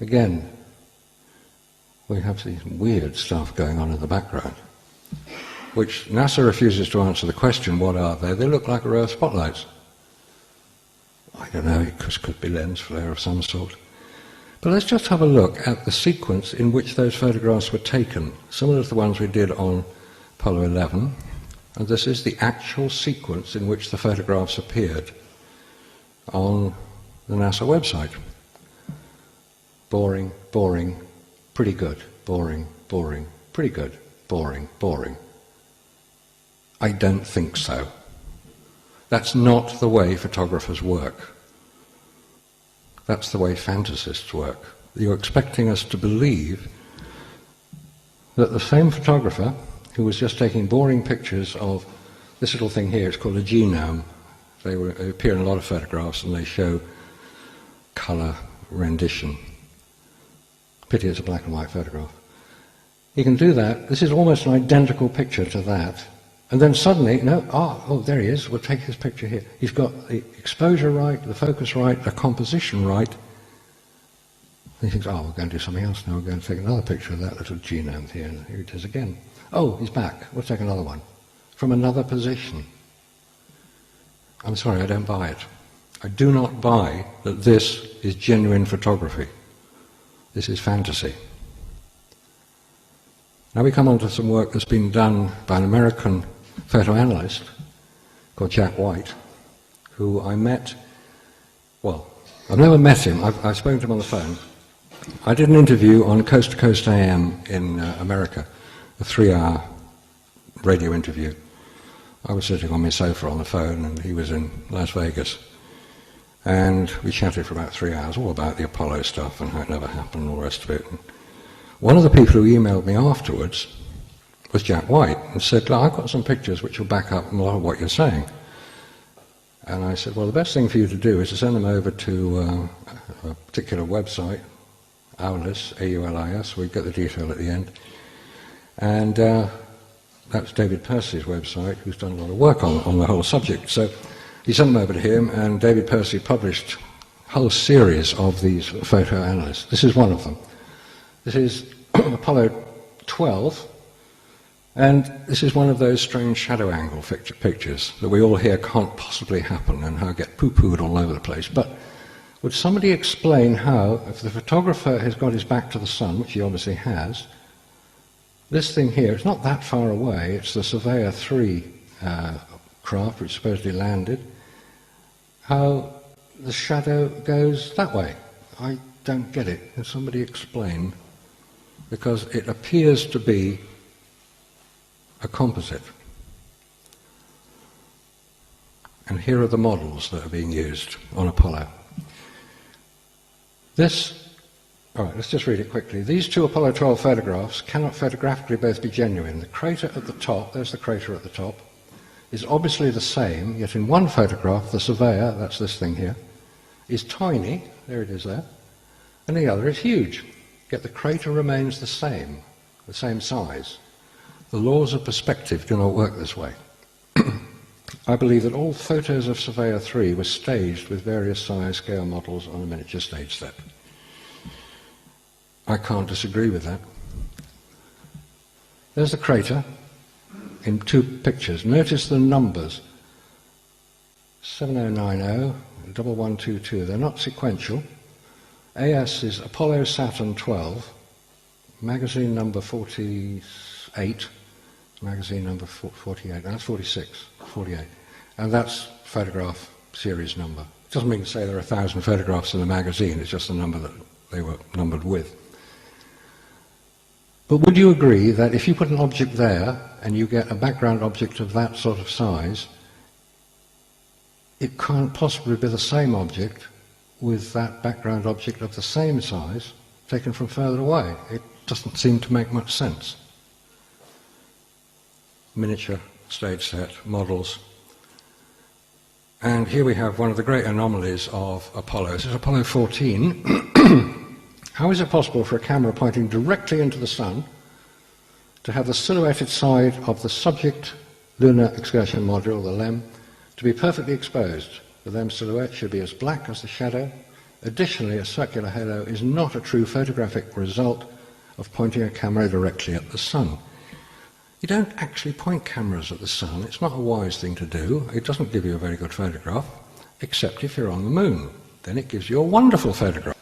Again, we have this weird stuff going on in the background, which NASA refuses to answer the question, what are they? They look like a row of spotlights. I don't know, it could be lens flare of some sort. But let's just have a look at the sequence in which those photographs were taken, similar to the ones we did on Apollo 11. And this is the actual sequence in which the photographs appeared on the NASA website. Boring, boring, pretty good. Boring, boring, pretty good. Boring, boring. I don't think so. That's not the way photographers work. That's the way fantasists work. You're expecting us to believe that the same photographer who was just taking boring pictures of this little thing here, it's called a genome. They appear in a lot of photographs and they show colour rendition. Pity it's a black and white photograph. He can do that. This is almost an identical picture to that. And then suddenly, oh, there he is, we'll take his picture here. He's got the exposure right, the focus right, the composition right. And he thinks, oh, we're going to do something else now, we're going to take another picture of that little genome here. And here it is again. Oh, he's back, we'll take another one. From another position. I'm sorry, I don't buy it. I do not buy that this is genuine photography. This is fantasy. Now we come on to some work that's been done by an American photoanalyst called Jack White, who I met, well, I've never met him, I've spoken to him on the phone. I did an interview on Coast to Coast AM in America, a 3-hour radio interview. I was sitting on my sofa on the phone and he was in Las Vegas. And we chatted for about 3 hours, all about the Apollo stuff and how it never happened and all the rest of it. And one of the people who emailed me afterwards was Jack White and said, look, I've got some pictures which will back up a lot of what you're saying. And I said, well, the best thing for you to do is to send them over to a particular website, Aulis, A-U-L-I-S, we'll get the detail at the end. And that's David Percy's website, who's done a lot of work on the whole subject. So he sent them over to him, and David Percy published whole series of these photo analysts. This is one of them. This is Apollo 12, and this is one of those strange shadow angle pictures that we all hear can't possibly happen and how get poo-pooed all over the place. But would somebody explain how, if the photographer has got his back to the sun, which he obviously has, this thing here, it's not that far away, it's the Surveyor 3 craft which supposedly landed, how the shadow goes that way? I don't get it. Can somebody explain? Because it appears to be a composite. And here are the models that are being used on Apollo. All right, let's just read it quickly. These two Apollo 12 photographs cannot photographically both be genuine. The crater at the top, there's the crater at the top, is obviously the same, yet in one photograph, the Surveyor, that's this thing here, is tiny, there it is there, and the other is huge. Yet the crater remains the same size. The laws of perspective do not work this way. I believe that all photos of Surveyor 3 were staged with various size scale models on a miniature stage set. I can't disagree with that. There's the crater in two pictures. Notice the numbers, 7090, 1122. They're not sequential. AS is Apollo Saturn 12, magazine number 48, magazine number 48, that's 46, 48. And that's photograph series number. It doesn't mean to say there are 1,000 photographs in the magazine, it's just the number that they were numbered with. But would you agree that if you put an object there and you get a background object of that sort of size, it can't possibly be the same object with that background object of the same size taken from further away? It doesn't seem to make much sense. Miniature stage set models. And here we have one of the great anomalies of Apollo. This is Apollo 14. How is it possible for a camera pointing directly into the sun to have the silhouetted side of the subject lunar excursion module, the LEM, to be perfectly exposed? The LEM silhouette should be as black as the shadow. Additionally, a circular halo is not a true photographic result of pointing a camera directly at the sun. You don't actually point cameras at the sun. It's not a wise thing to do. It doesn't give you a very good photograph, except if you're on the moon. Then it gives you a wonderful photograph,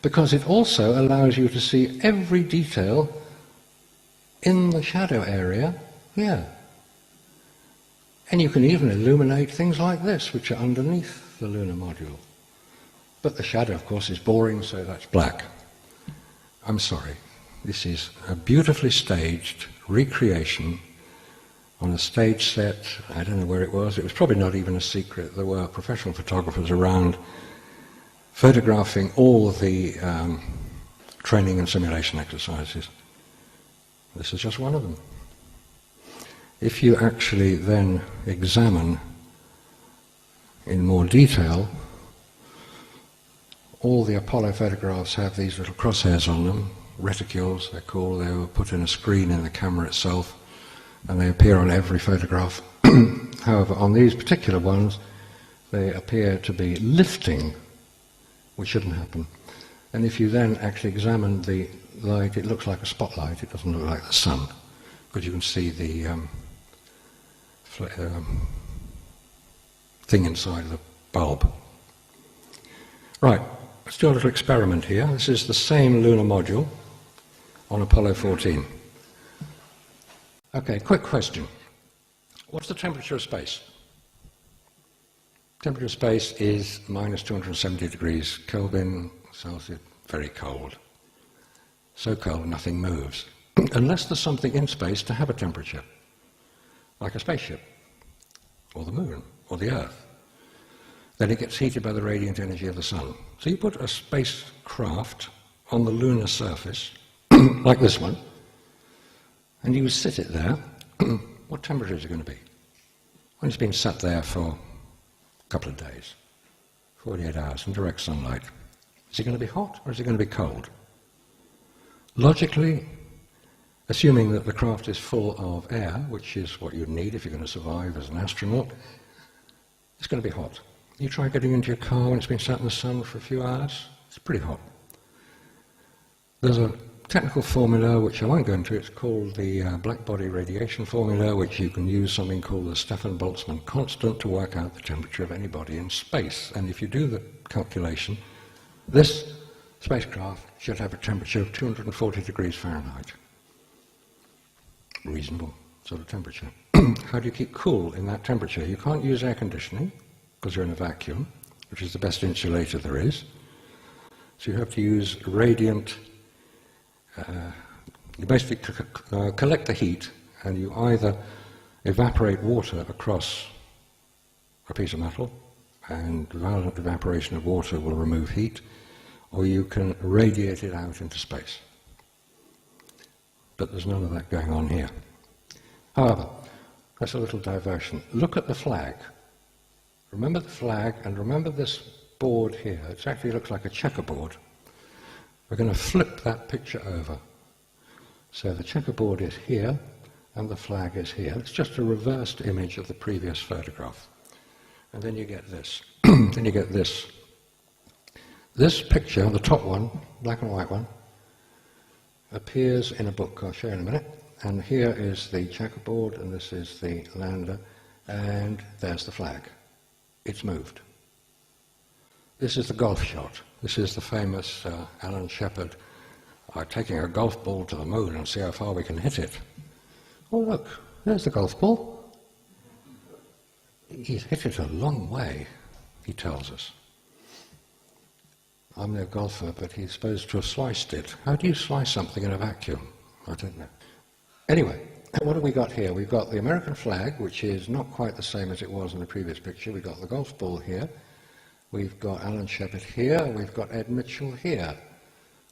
because it also allows you to see every detail in the shadow area here. And you can even illuminate things like this, which are underneath the lunar module. But the shadow, of course, is boring, so that's black. I'm sorry. This is a beautifully staged recreation on a stage set. I don't know where it was. It was probably not even a secret. There were professional photographers around photographing all the training and simulation exercises. This is just one of them. If you actually then examine in more detail, all the Apollo photographs have these little crosshairs on them, reticules they're called. They were put in a screen in the camera itself, and they appear on every photograph. However, on these particular ones, they appear to be lifting, which shouldn't happen. And if you then actually examine the light, it looks like a spotlight. It doesn't look like the sun, because you can see the thing inside of the bulb. Right, let's do a little experiment here. This is the same lunar module on Apollo 14. Okay, quick question. What's the temperature of space? Temperature of space is minus 270 degrees Kelvin Celsius, very cold. So cold nothing moves. Unless there's something in space to have a temperature, like a spaceship, or the moon, or the Earth. Then it gets heated by the radiant energy of the sun. So you put a spacecraft on the lunar surface, like this one, and you sit it there. What temperature is it going to be? When it's been sat there for a couple of days, 48 hours in direct sunlight, is it going to be hot or is it going to be cold? Logically, assuming that the craft is full of air, which is what you'd need if you're going to survive as an astronaut, it's going to be hot. You try getting into your car when it's been sat in the sun for a few hours. It's pretty hot. There's a technical formula which I won't go into. It's called the black body radiation formula, which you can use something called the Stefan-Boltzmann constant to work out the temperature of any body in space. And if you do the calculation, this spacecraft should have a temperature of 240 degrees Fahrenheit. Reasonable sort of temperature. How do you keep cool in that temperature? You can't use air conditioning because you're in a vacuum, which is the best insulator there is. So you have to use radiant. You basically collect the heat, and you either evaporate water across a piece of metal, and violent evaporation of water will remove heat, or you can radiate it out into space. But there's none of that going on here. However, that's a little diversion. Look at the flag. Remember the flag, and remember this board here. It actually looks like a checkerboard. We're going to flip that picture over. So the checkerboard is here, and the flag is here. It's just a reversed image of the previous photograph. And then you get this. Then you get this. This picture, the top one, black and white one, appears in a book I'll show you in a minute. And here is the checkerboard, and this is the lander, and there's the flag. It's moved. This is the golf shot. This is the famous Alan Shepard taking a golf ball to the moon and see how far we can hit it. Oh look, there's the golf ball. He's hit it a long way, he tells us. I'm no golfer, but he's supposed to have sliced it. How do you slice something in a vacuum? I don't know. Anyway, what have we got here? We've got the American flag, which is not quite the same as it was in the previous picture. We've got the golf ball here. We've got Alan Shepard here. We've got Ed Mitchell here.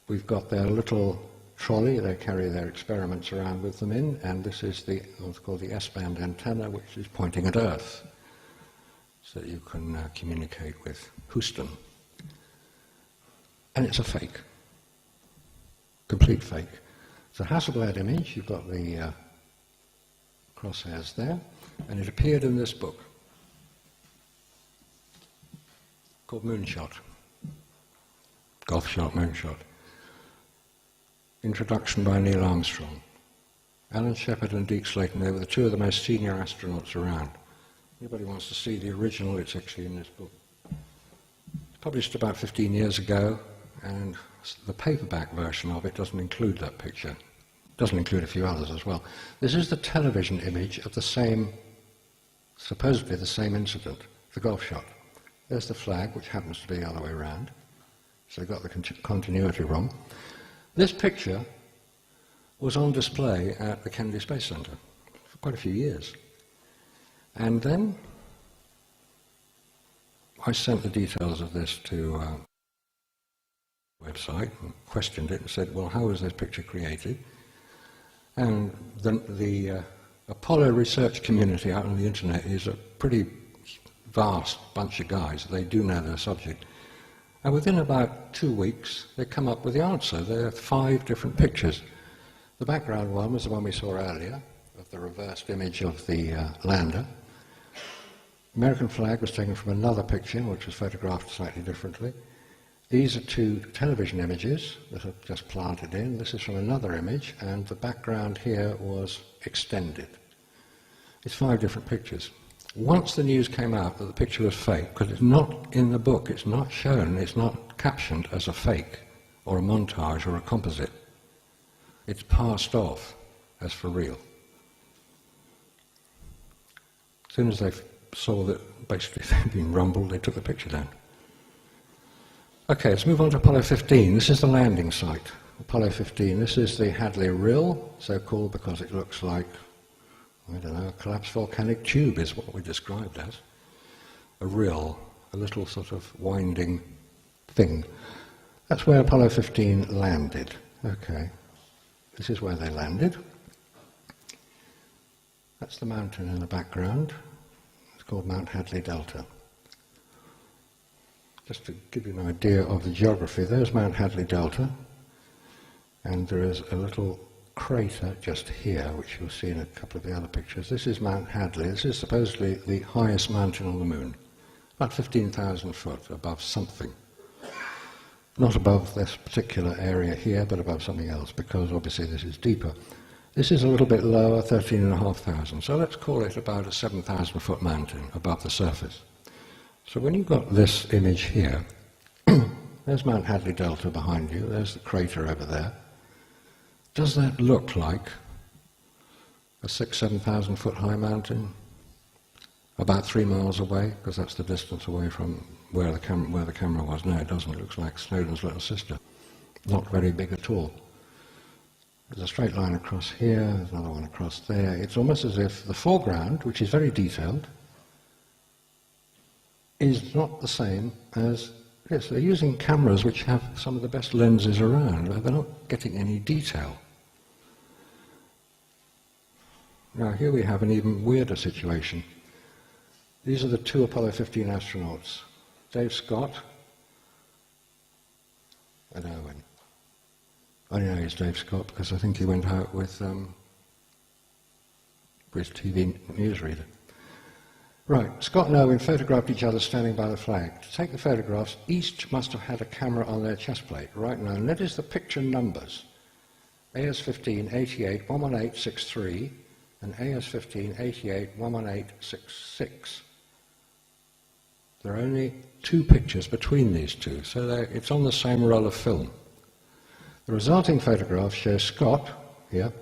We've got their little trolley. They carry their experiments around with them in, and this is what's called the S-band antenna, which is pointing at Earth, so that you can communicate with Houston. And it's a fake, complete fake. It's a Hasselblad image. You've got the crosshairs there, and it appeared in this book called Moonshot. Golf Shot, Moonshot. Introduction by Neil Armstrong. Alan Shepard and Deke Slayton, they were the two of the most senior astronauts around. Anybody wants to see the original, it's actually in this book. Published about 15 years ago, and the paperback version of it doesn't include that picture. It doesn't include a few others as well. This is the television image of the same, supposedly the same incident, the golf shot. There's the flag, which happens to be the other way around. So they got the continuity wrong. This picture was on display at the Kennedy Space Center for quite a few years. And then I sent the details of this to website and questioned it and said, well, how was this picture created? And the Apollo research community out on the internet is a pretty vast bunch of guys. They do know their subject. And within about 2 weeks, they come up with the answer. There are 5 different pictures. The background one was the one we saw earlier, of the reversed image of the lander. American flag was taken from another picture, which was photographed slightly differently. These are 2 television images that are just planted in. This is from another image, and the background here was extended. It's 5 different pictures. Once the news came out that the picture was fake, because it's not in the book, it's not shown, it's not captioned as a fake, or a montage, or a composite. It's passed off as for real. As soon as they saw that basically they'd been rumbled, they took the picture down. Okay, let's move on to Apollo 15. This is the landing site, Apollo 15. This is the Hadley Rill, so called because it looks like, I don't know, a collapsed volcanic tube is what we described as. A rill, a little sort of winding thing. That's where Apollo 15 landed. Okay, this is where they landed. That's the mountain in the background. It's called Mount Hadley Delta. Just to give you an idea of the geography, there's Mount Hadley Delta, and there is a little crater just here, which you'll see in a couple of the other pictures. This is Mount Hadley. This is supposedly the highest mountain on the moon. about 15,000 foot above something. Not above this particular area here, but above something else, because obviously this is deeper. This is a little bit lower, 13,500. So let's call it about a 7,000 foot mountain above the surface. So when you've got this image here, there's Mount Hadley Delta behind you, there's the crater over there. Does that look like a 7,000 foot high mountain? About 3 miles away, because that's the distance away from where the camera was. No, it doesn't. It looks like Snowdon's little sister. Not very big at all. There's a straight line across here, there's another one across there. It's almost as if the foreground, which is very detailed, is not the same as this. They're using cameras which have some of the best lenses around. They're not getting any detail. Now here we have an even weirder situation. These are the 2 Apollo 15 astronauts, Dave Scott and Irwin. I know he's Dave Scott because I think he went out with his TV newsreader. Right, Scott and Irwin photographed each other standing by the flag. To take the photographs, each must have had a camera on their chest plate. Right now, notice the picture numbers. AS-15 88 11863 and AS-15 88 11866. There are only 2 pictures between these two, so it's on the same roll of film. The resulting photograph shows Scott, here,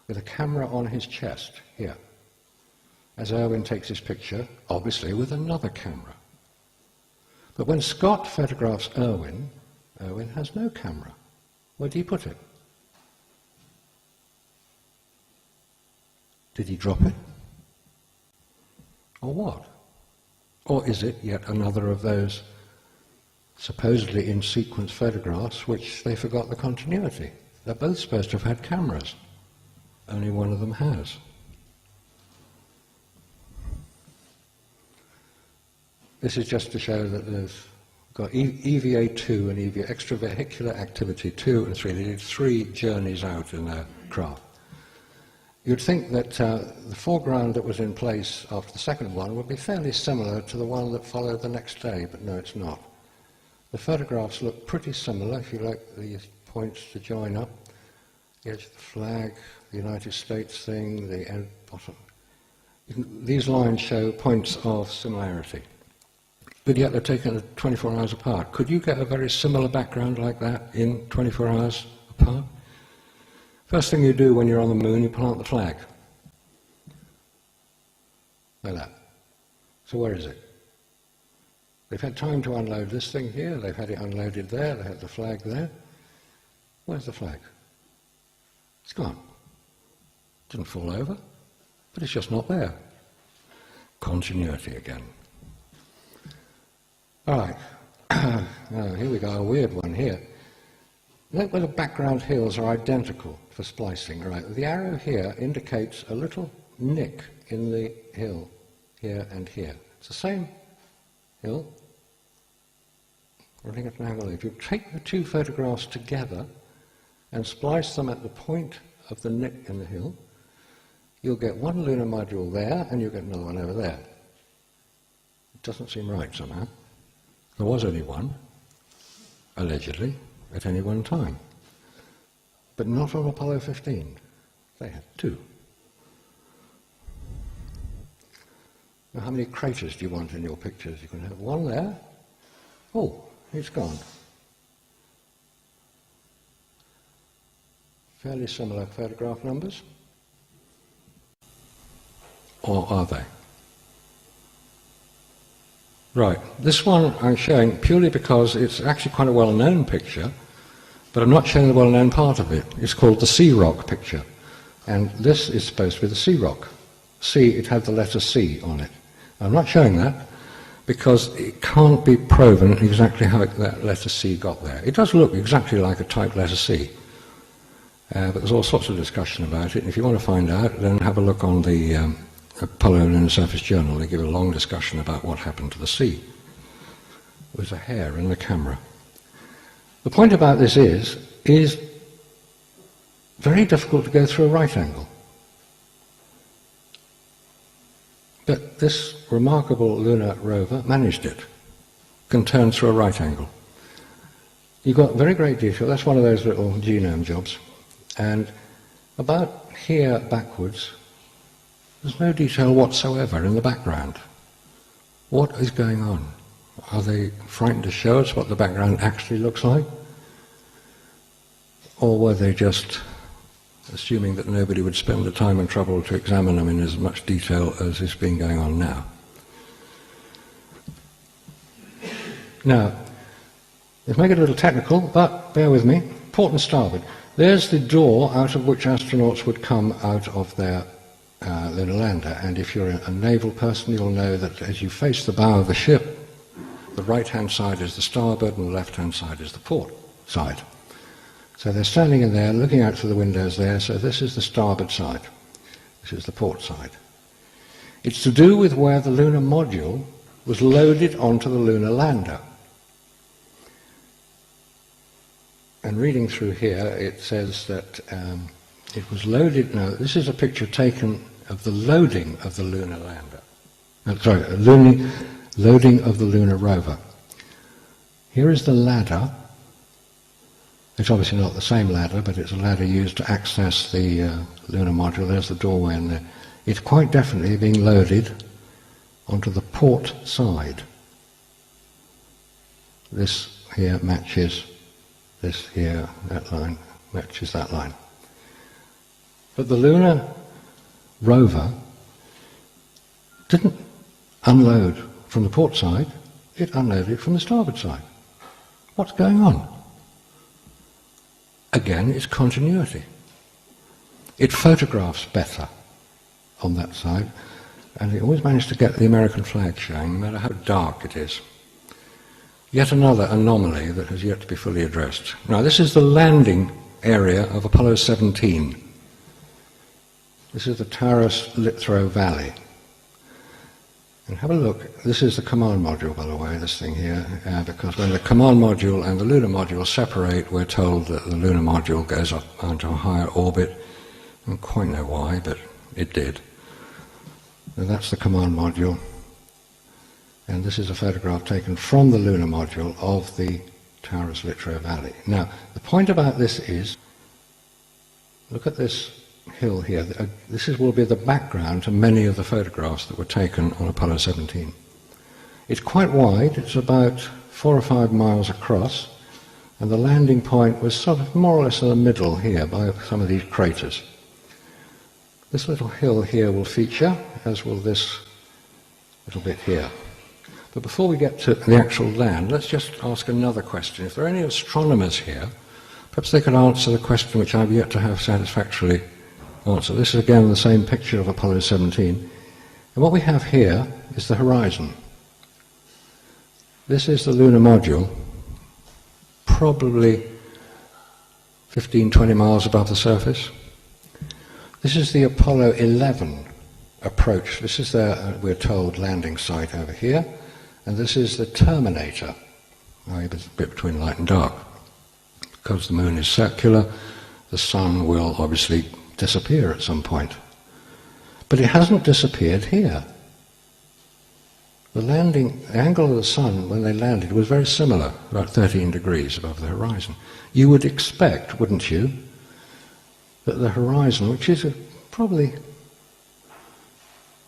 with a camera on his chest, here, as Irwin takes his picture, obviously with another camera. But when Scott photographs Irwin, Irwin has no camera. Where do you put it? Did he drop it? Or what? Or is it yet another of those supposedly in sequence photographs which they forgot the continuity? They're both supposed to have had cameras. Only one of them has. This is just to show that they've got EVA2 and EVA, extravehicular activity 2 and 3. They did 3 journeys out in their craft. You'd think that the foreground that was in place after the second one would be fairly similar to the one that followed the next day, but no, it's not. The photographs look pretty similar, if you like these points to join up. The edge of the flag, the United States thing, the end bottom. These lines show points of similarity, but yet they're taken 24 hours apart. Could you get a very similar background like that in 24 hours apart? First thing you do when you're on the moon, you plant the flag. Like that. So where is it? They've had time to unload this thing here, they've had it unloaded there, they had the flag there. Where's the flag? It's gone. It didn't fall over, but it's just not there. Continuity again. All right. Now, here we go, a weird one here. Note where the background hills are identical for splicing. Right. The arrow here indicates a little nick in the hill, here and here. It's the same hill, running at an angle. If you take the 2 photographs together and splice them at the point of the nick in the hill, you'll get one lunar module there and you'll get another one over there. It doesn't seem right somehow. There was only one, allegedly, at any one time. But not on Apollo 15. They had 2. Now, how many craters do you want in your pictures? You can have one there. Oh, it's gone. Fairly similar photograph numbers. Or are they? Right, this one I'm showing purely because it's actually quite a well-known picture, but I'm not showing the well-known part of it. It's called the Sea Rock picture, and this is supposed to be the Sea Rock. C, it had the letter C on it. I'm not showing that because it can't be proven exactly how that letter C got there. It does look exactly like a typed letter C, but there's all sorts of discussion about it, and if you want to find out, then have a look on the Apollo Lunar Surface Journal. They give a long discussion about what happened to the sea. There's a hair in the camera. The point about this is very difficult to go through a right angle. that this remarkable lunar rover managed it, can turn through a right angle. You've got very great detail. That's one of those little genome jobs. And about here backwards, there's no detail whatsoever in the background. What is going on? Are they frightened to show us what the background actually looks like? Or were they just assuming that nobody would spend the time and trouble to examine them in as much detail as is being going on now? Now, let's make it a little technical, but bear with me. Port and starboard. There's the door out of which astronauts would come out of their lunar lander, and if you're a naval person, you'll know that as you face the bow of the ship, the right-hand side is the starboard and the left-hand side is the port side. So they're standing in there, looking out through the windows there, so this is the starboard side. This is the port side. It's to do with where the lunar module was loaded onto the lunar lander. And reading through here, it says that it was loaded. Now, this is a picture taken of the loading of the lunar lander. Loading of the lunar rover. Here is the ladder. It's obviously not the same ladder, but it's a ladder used to access the lunar module. There's the doorway in there. It's quite definitely being loaded onto the port side. This here matches this here, that line matches that line. But the lunar rover didn't unload from the port side, it unloaded from the starboard side. What's going on? Again, it's continuity. It photographs better on that side, and it always managed to get the American flag showing, no matter how dark it is. Yet another anomaly that has yet to be fully addressed. Now, this is the landing area of Apollo 17. This is the Taurus-Littrow Valley. And have a look. This is the command module, by the way, this thing here, because when the command module and the lunar module separate, we're told that the lunar module goes up onto a higher orbit. I don't quite know why, but it did. And that's the command module. And this is a photograph taken from the lunar module of the Taurus-Littrow Valley. Now, the point about this is, look at this hill here. This will be the background to many of the photographs that were taken on Apollo 17. It's quite wide, it's about 4 or 5 miles across, and the landing point was sort of more or less in the middle here by some of these craters. This little hill here will feature, as will this little bit here. But before we get to the actual land, let's just ask another question. If there are any astronomers here, perhaps they could answer the question which I've yet to have satisfactorily answered. This is again the same picture of Apollo 17. And what we have here is the horizon. This is the lunar module, probably 15, 20 miles above the surface. This is the Apollo 11 approach. This is their, we're told, landing site over here. And this is the terminator, a bit between light and dark. Because the moon is circular, the sun will obviously disappear at some point. But it hasn't disappeared here. The angle of the sun when they landed was very similar, about 13 degrees above the horizon. You would expect, wouldn't you, that the horizon, which is probably,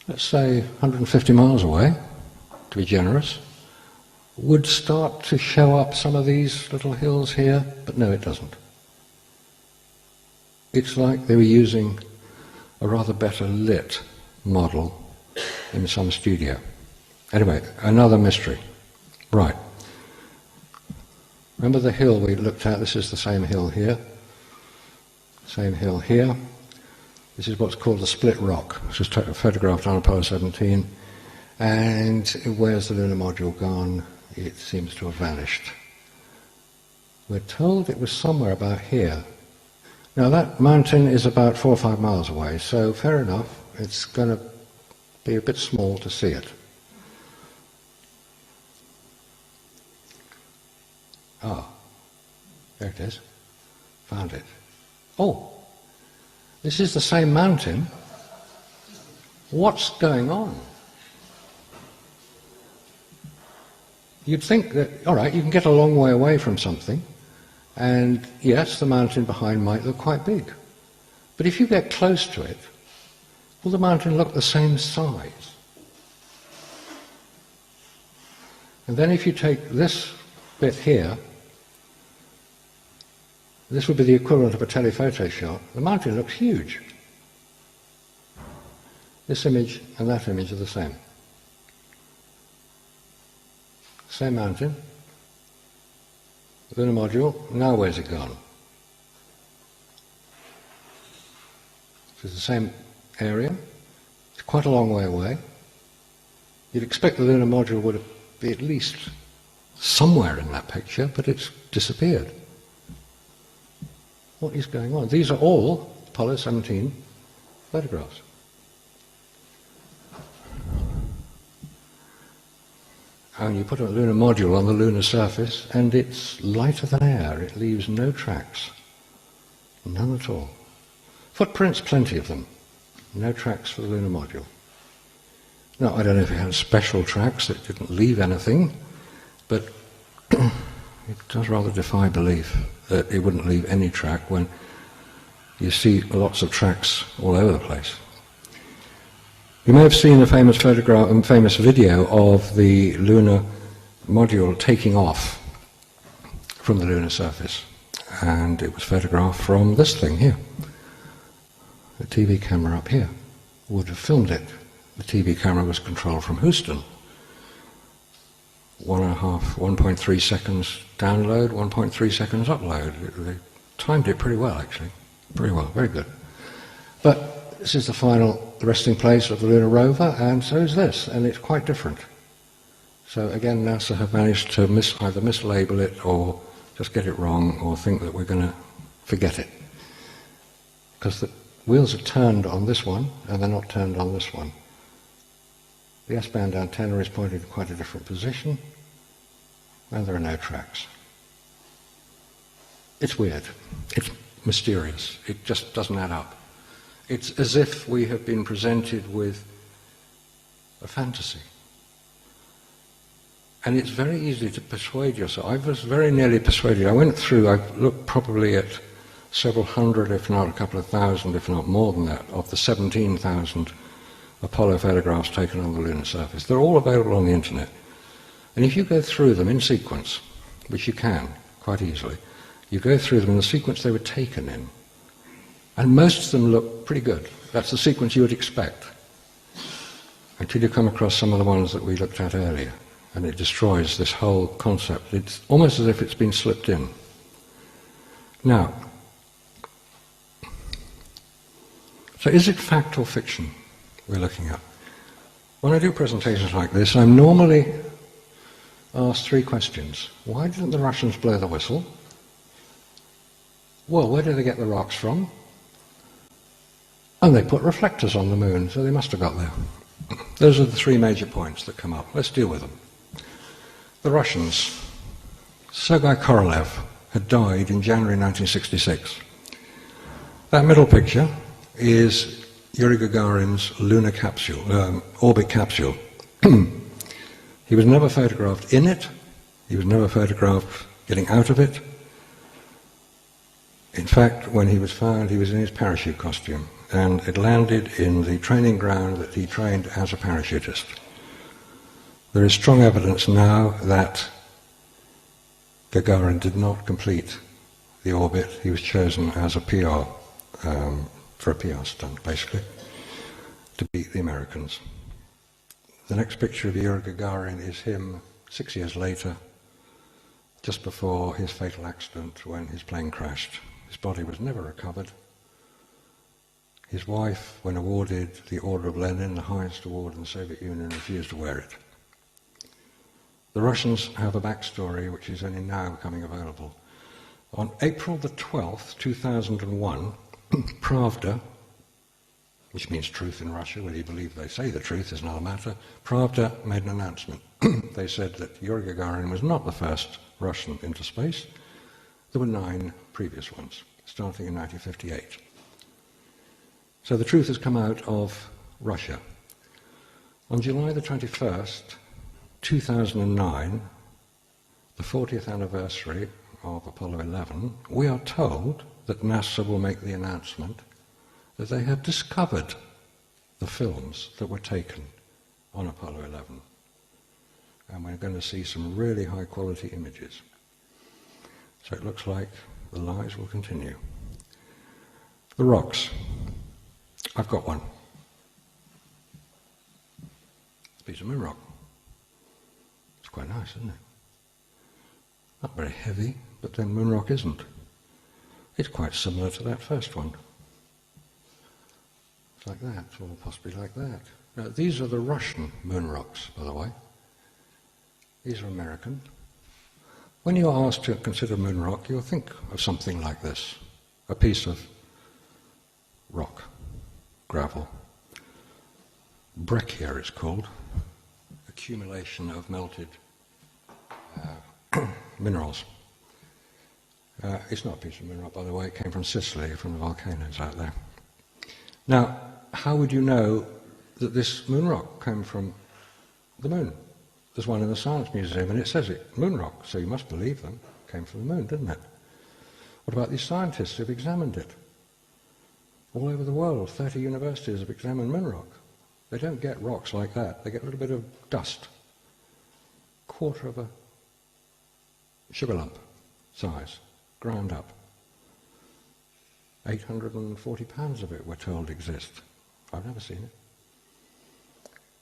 let's say, 150 miles away, to be generous, would start to show up some of these little hills here, but no, it doesn't. It's like they were using a rather better lit model in some studio. Anyway, another mystery. Right. Remember the hill we looked at? This is the same hill here. Same hill here. This is what's called the split rock. This was photographed on Apollo 17. And where's the lunar module gone? It seems to have vanished. We're told it was somewhere about here. Now that mountain is about 4 or 5 miles away, so fair enough, it's going to be a bit small to see it. Ah, there it is. Found it. Oh, this is the same mountain. What's going on? you'd think that, all right, you can get a long way away from something, and yes, the mountain behind might look quite big. But if you get close to it, will the mountain look the same size? And then if you take this bit here, this would be the equivalent of a telephoto shot, the mountain looks huge. This image and that image are the same. Same mountain, lunar module, now where's it gone? It's the same area, it's quite a long way away. You'd expect the lunar module would be at least somewhere in that picture, but it's disappeared. What is going on? These are all Apollo 17 photographs. And you put a lunar module on the lunar surface and it's lighter than air. It leaves no tracks. None at all. Footprints, plenty of them. No tracks for the lunar module. Now, I don't know if it had special tracks that didn't leave anything, but it does rather defy belief that it wouldn't leave any track when you see lots of tracks all over the place. You may have seen a famous photograph and famous video of the lunar module taking off from the lunar surface, and it was photographed from this thing here. The TV camera up here would have filmed it. The TV camera was controlled from Houston. 1.3 seconds download, 1.3 seconds upload. They timed it pretty well, actually. Pretty well, very good. But this is the final resting place of the lunar rover, and so is this, and it's quite different. So again, NASA have managed to either mislabel it or just get it wrong or think that we're going to forget it. Because the wheels are turned on this one, and they're not turned on this one. The S-band antenna is pointed in quite a different position, and there are no tracks. It's weird. It's mysterious. It just doesn't add up. It's as if we have been presented with a fantasy. And it's very easy to persuade yourself. I was very nearly persuaded. I looked probably at several hundred, if not a couple of thousand, if not more than that, of the 17,000 Apollo photographs taken on the lunar surface. They're all available on the internet. And if you go through them in sequence, which you can quite easily, you go through them in the sequence they were taken in, and most of them look pretty good. That's the sequence you would expect, until you come across some of the ones that we looked at earlier, and it destroys this whole concept. It's almost as if it's been slipped in. Now, so is it fact or fiction we're looking at? When I do presentations like this, I'm normally asked three questions. Why didn't the Russians blow the whistle? Well, where did they get the rocks from? And they put reflectors on the moon, so they must have got there. Those are the three major points that come up. Let's deal with them. The Russians. Sergei Korolev had died in January 1966. That middle picture is Yuri Gagarin's lunar capsule, orbit capsule. He was never photographed in it. He was never photographed getting out of it. In fact, when he was found, he was in his parachute costume, and it landed in the training ground that he trained as a parachutist. There is strong evidence now that Gagarin did not complete the orbit. He was chosen as a PR, for a PR stunt, basically, to beat the Americans. The next picture of Yuri Gagarin is him 6 years later, just before his fatal accident when his plane crashed. His body was never recovered. His wife, when awarded the Order of Lenin, the highest award in the Soviet Union, refused to wear it. The Russians have a backstory which is only now becoming available. On April the 12th, 2001, Pravda, which means truth in Russia, whether you believe they say the truth is another matter, Pravda made an announcement. They said that Yuri Gagarin was not the first Russian into space. There were 9 previous ones, starting in 1958. So the truth has come out of Russia. On July the 21st, 2009, the 40th anniversary of Apollo 11, we are told that NASA will make the announcement that they have discovered the films that were taken on Apollo 11. And we're going to see some really high quality images. So it looks like the lies will continue. The rocks. I've got one. It's a piece of moon rock. It's quite nice, isn't it? Not very heavy, but then moon rock isn't. It's quite similar to that first one. It's like that, or possibly like that. Now, these are the Russian moon rocks, by the way. These are American. When you're asked to consider moon rock, you'll think of something like this. A piece of rock, gravel. Breccia it's called. Accumulation of melted minerals. It's not a piece of moon rock, by the way. It came from Sicily, from the volcanoes out there. Now, how would you know that this moon rock came from the moon? There's one in the Science Museum, and it says it, moon rock, so you must believe them. It came from the moon, didn't it? What about these scientists who've examined it? All over the world, 30 universities have examined moon rock. They don't get rocks like that. They get a little bit of dust. Quarter of a sugar lump size, ground up. 840 pounds of it, we're told, exist. I've never seen it.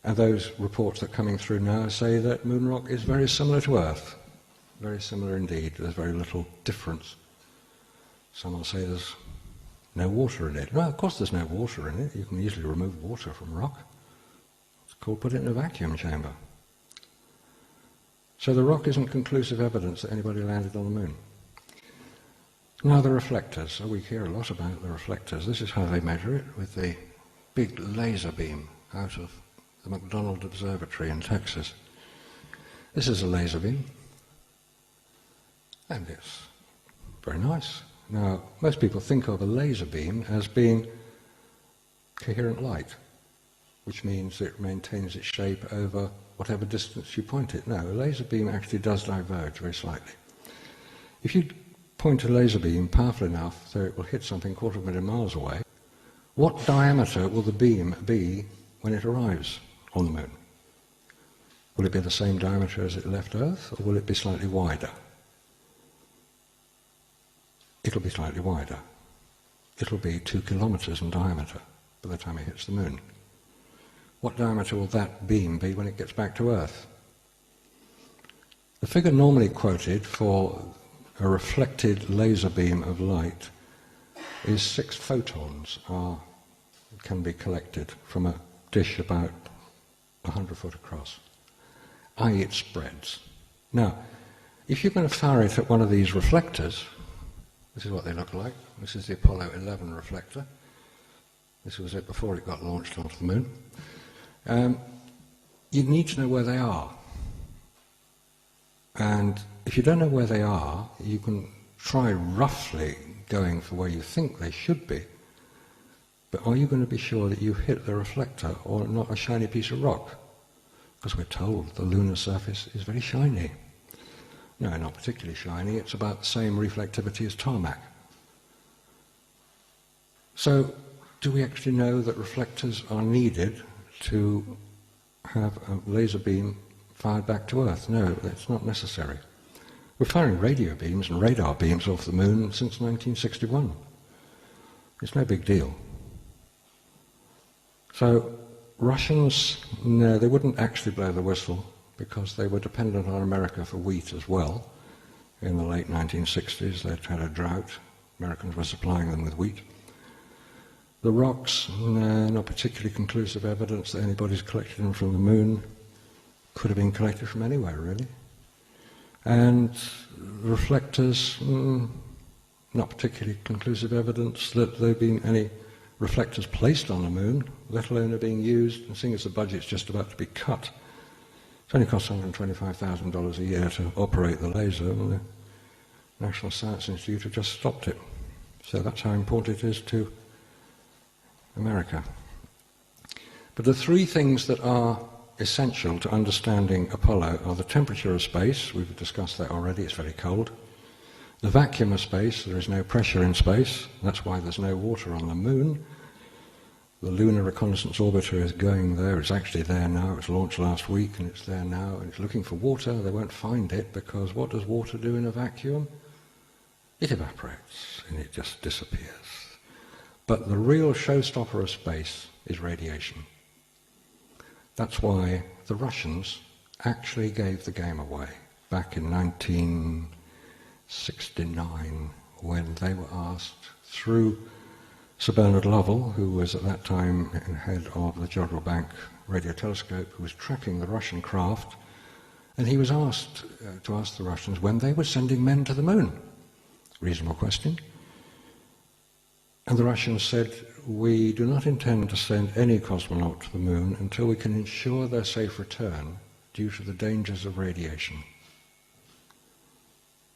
And those reports that are coming through now say that moon rock is very similar to Earth. Very similar indeed. There's very little difference. Some will say there's no water in it. Well, of course there's no water in it. You can easily remove water from rock. It's called put it in a vacuum chamber. So the rock isn't conclusive evidence that anybody landed on the moon. Now the reflectors. So we hear a lot about the reflectors. This is how they measure it, with the big laser beam out of the McDonald Observatory in Texas. This is a laser beam, and it's very nice. Now, most people think of a laser beam as being coherent light, which means it maintains its shape over whatever distance you point it. No, a laser beam actually does diverge very slightly. If you point a laser beam powerful enough so it will hit something 250,000 miles away, what diameter will the beam be when it arrives on the moon? Will it be the same diameter as it left Earth, or will it be slightly wider? It'll be slightly wider. It'll be 2 kilometers in diameter by the time it hits the moon. What diameter will that beam be when it gets back to Earth? The figure normally quoted for a reflected laser beam of light is 6 photons can be collected from a dish about 100 foot across, i.e. it spreads. Now, if you're going to fire it at one of these reflectors, this is what they look like. This is the Apollo 11 reflector. This was it before it got launched onto the moon. You need to know where they are. And if you don't know where they are, you can try roughly going for where you think they should be. But are you going to be sure that you hit the reflector or not a shiny piece of rock? Because we're told the lunar surface is very shiny. No, not particularly shiny. It's about the same reflectivity as tarmac. So, do we actually know that reflectors are needed to have a laser beam fired back to Earth? No, that's not necessary. We're firing radio beams and radar beams off the moon since 1961. It's no big deal. So, Russians, no, they wouldn't actually blow the whistle because they were dependent on America for wheat as well. In the late 1960s, they'd had a drought. Americans were supplying them with wheat. The rocks, no, not particularly conclusive evidence that anybody's collected them from the moon. Could have been collected from anywhere, really. And reflectors, not particularly conclusive evidence that there have been any reflectors placed on the moon, let alone are being used, and seeing as the budget's just about to be cut. It only costs $125,000 a year to operate the laser, and the National Science Institute have just stopped it. So that's how important it is to America. But the three things that are essential to understanding Apollo are the temperature of space, we've discussed that already, it's very cold. The vacuum of space, there is no pressure in space, that's why there's no water on the moon. The Lunar Reconnaissance Orbiter is going there, it's actually there now, it was launched last week and it's there now, and it's looking for water. They won't find it because what does water do in a vacuum? It evaporates and it just disappears. But the real showstopper of space is radiation. That's why the Russians actually gave the game away back in 1969 when they were asked through Sir Bernard Lovell, who was at that time head of the Jodrell Bank radio telescope, who was tracking the Russian craft, and he was asked to ask the Russians when they were sending men to the moon. Reasonable question. And the Russians said, we do not intend to send any cosmonaut to the moon until we can ensure their safe return due to the dangers of radiation.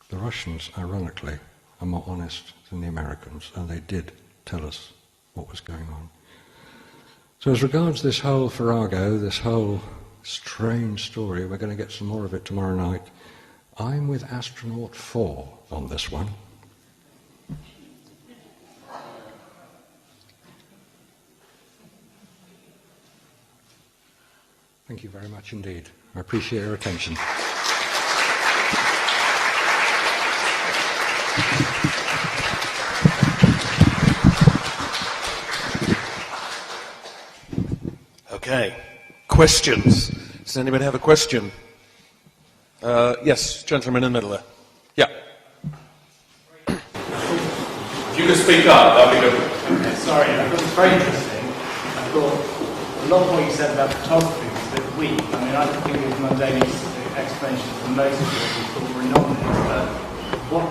The Russians, ironically, are more honest than the Americans, and they did tell us what was going on. So as regards this whole farrago, this whole strange story, we're going to get some more of it tomorrow night. I'm with astronaut 4 on this one. Thank you very much indeed. I appreciate your attention. Okay. Questions? Does anybody have a question? Yes, gentleman in the middle there. Yeah. If you could speak up, that'd be good. Okay, sorry, I thought it was very interesting. I thought a lot of what you said about photography was a bit weak. I mean, I think of Mundane's explanation for most of what we thought were anomalies, but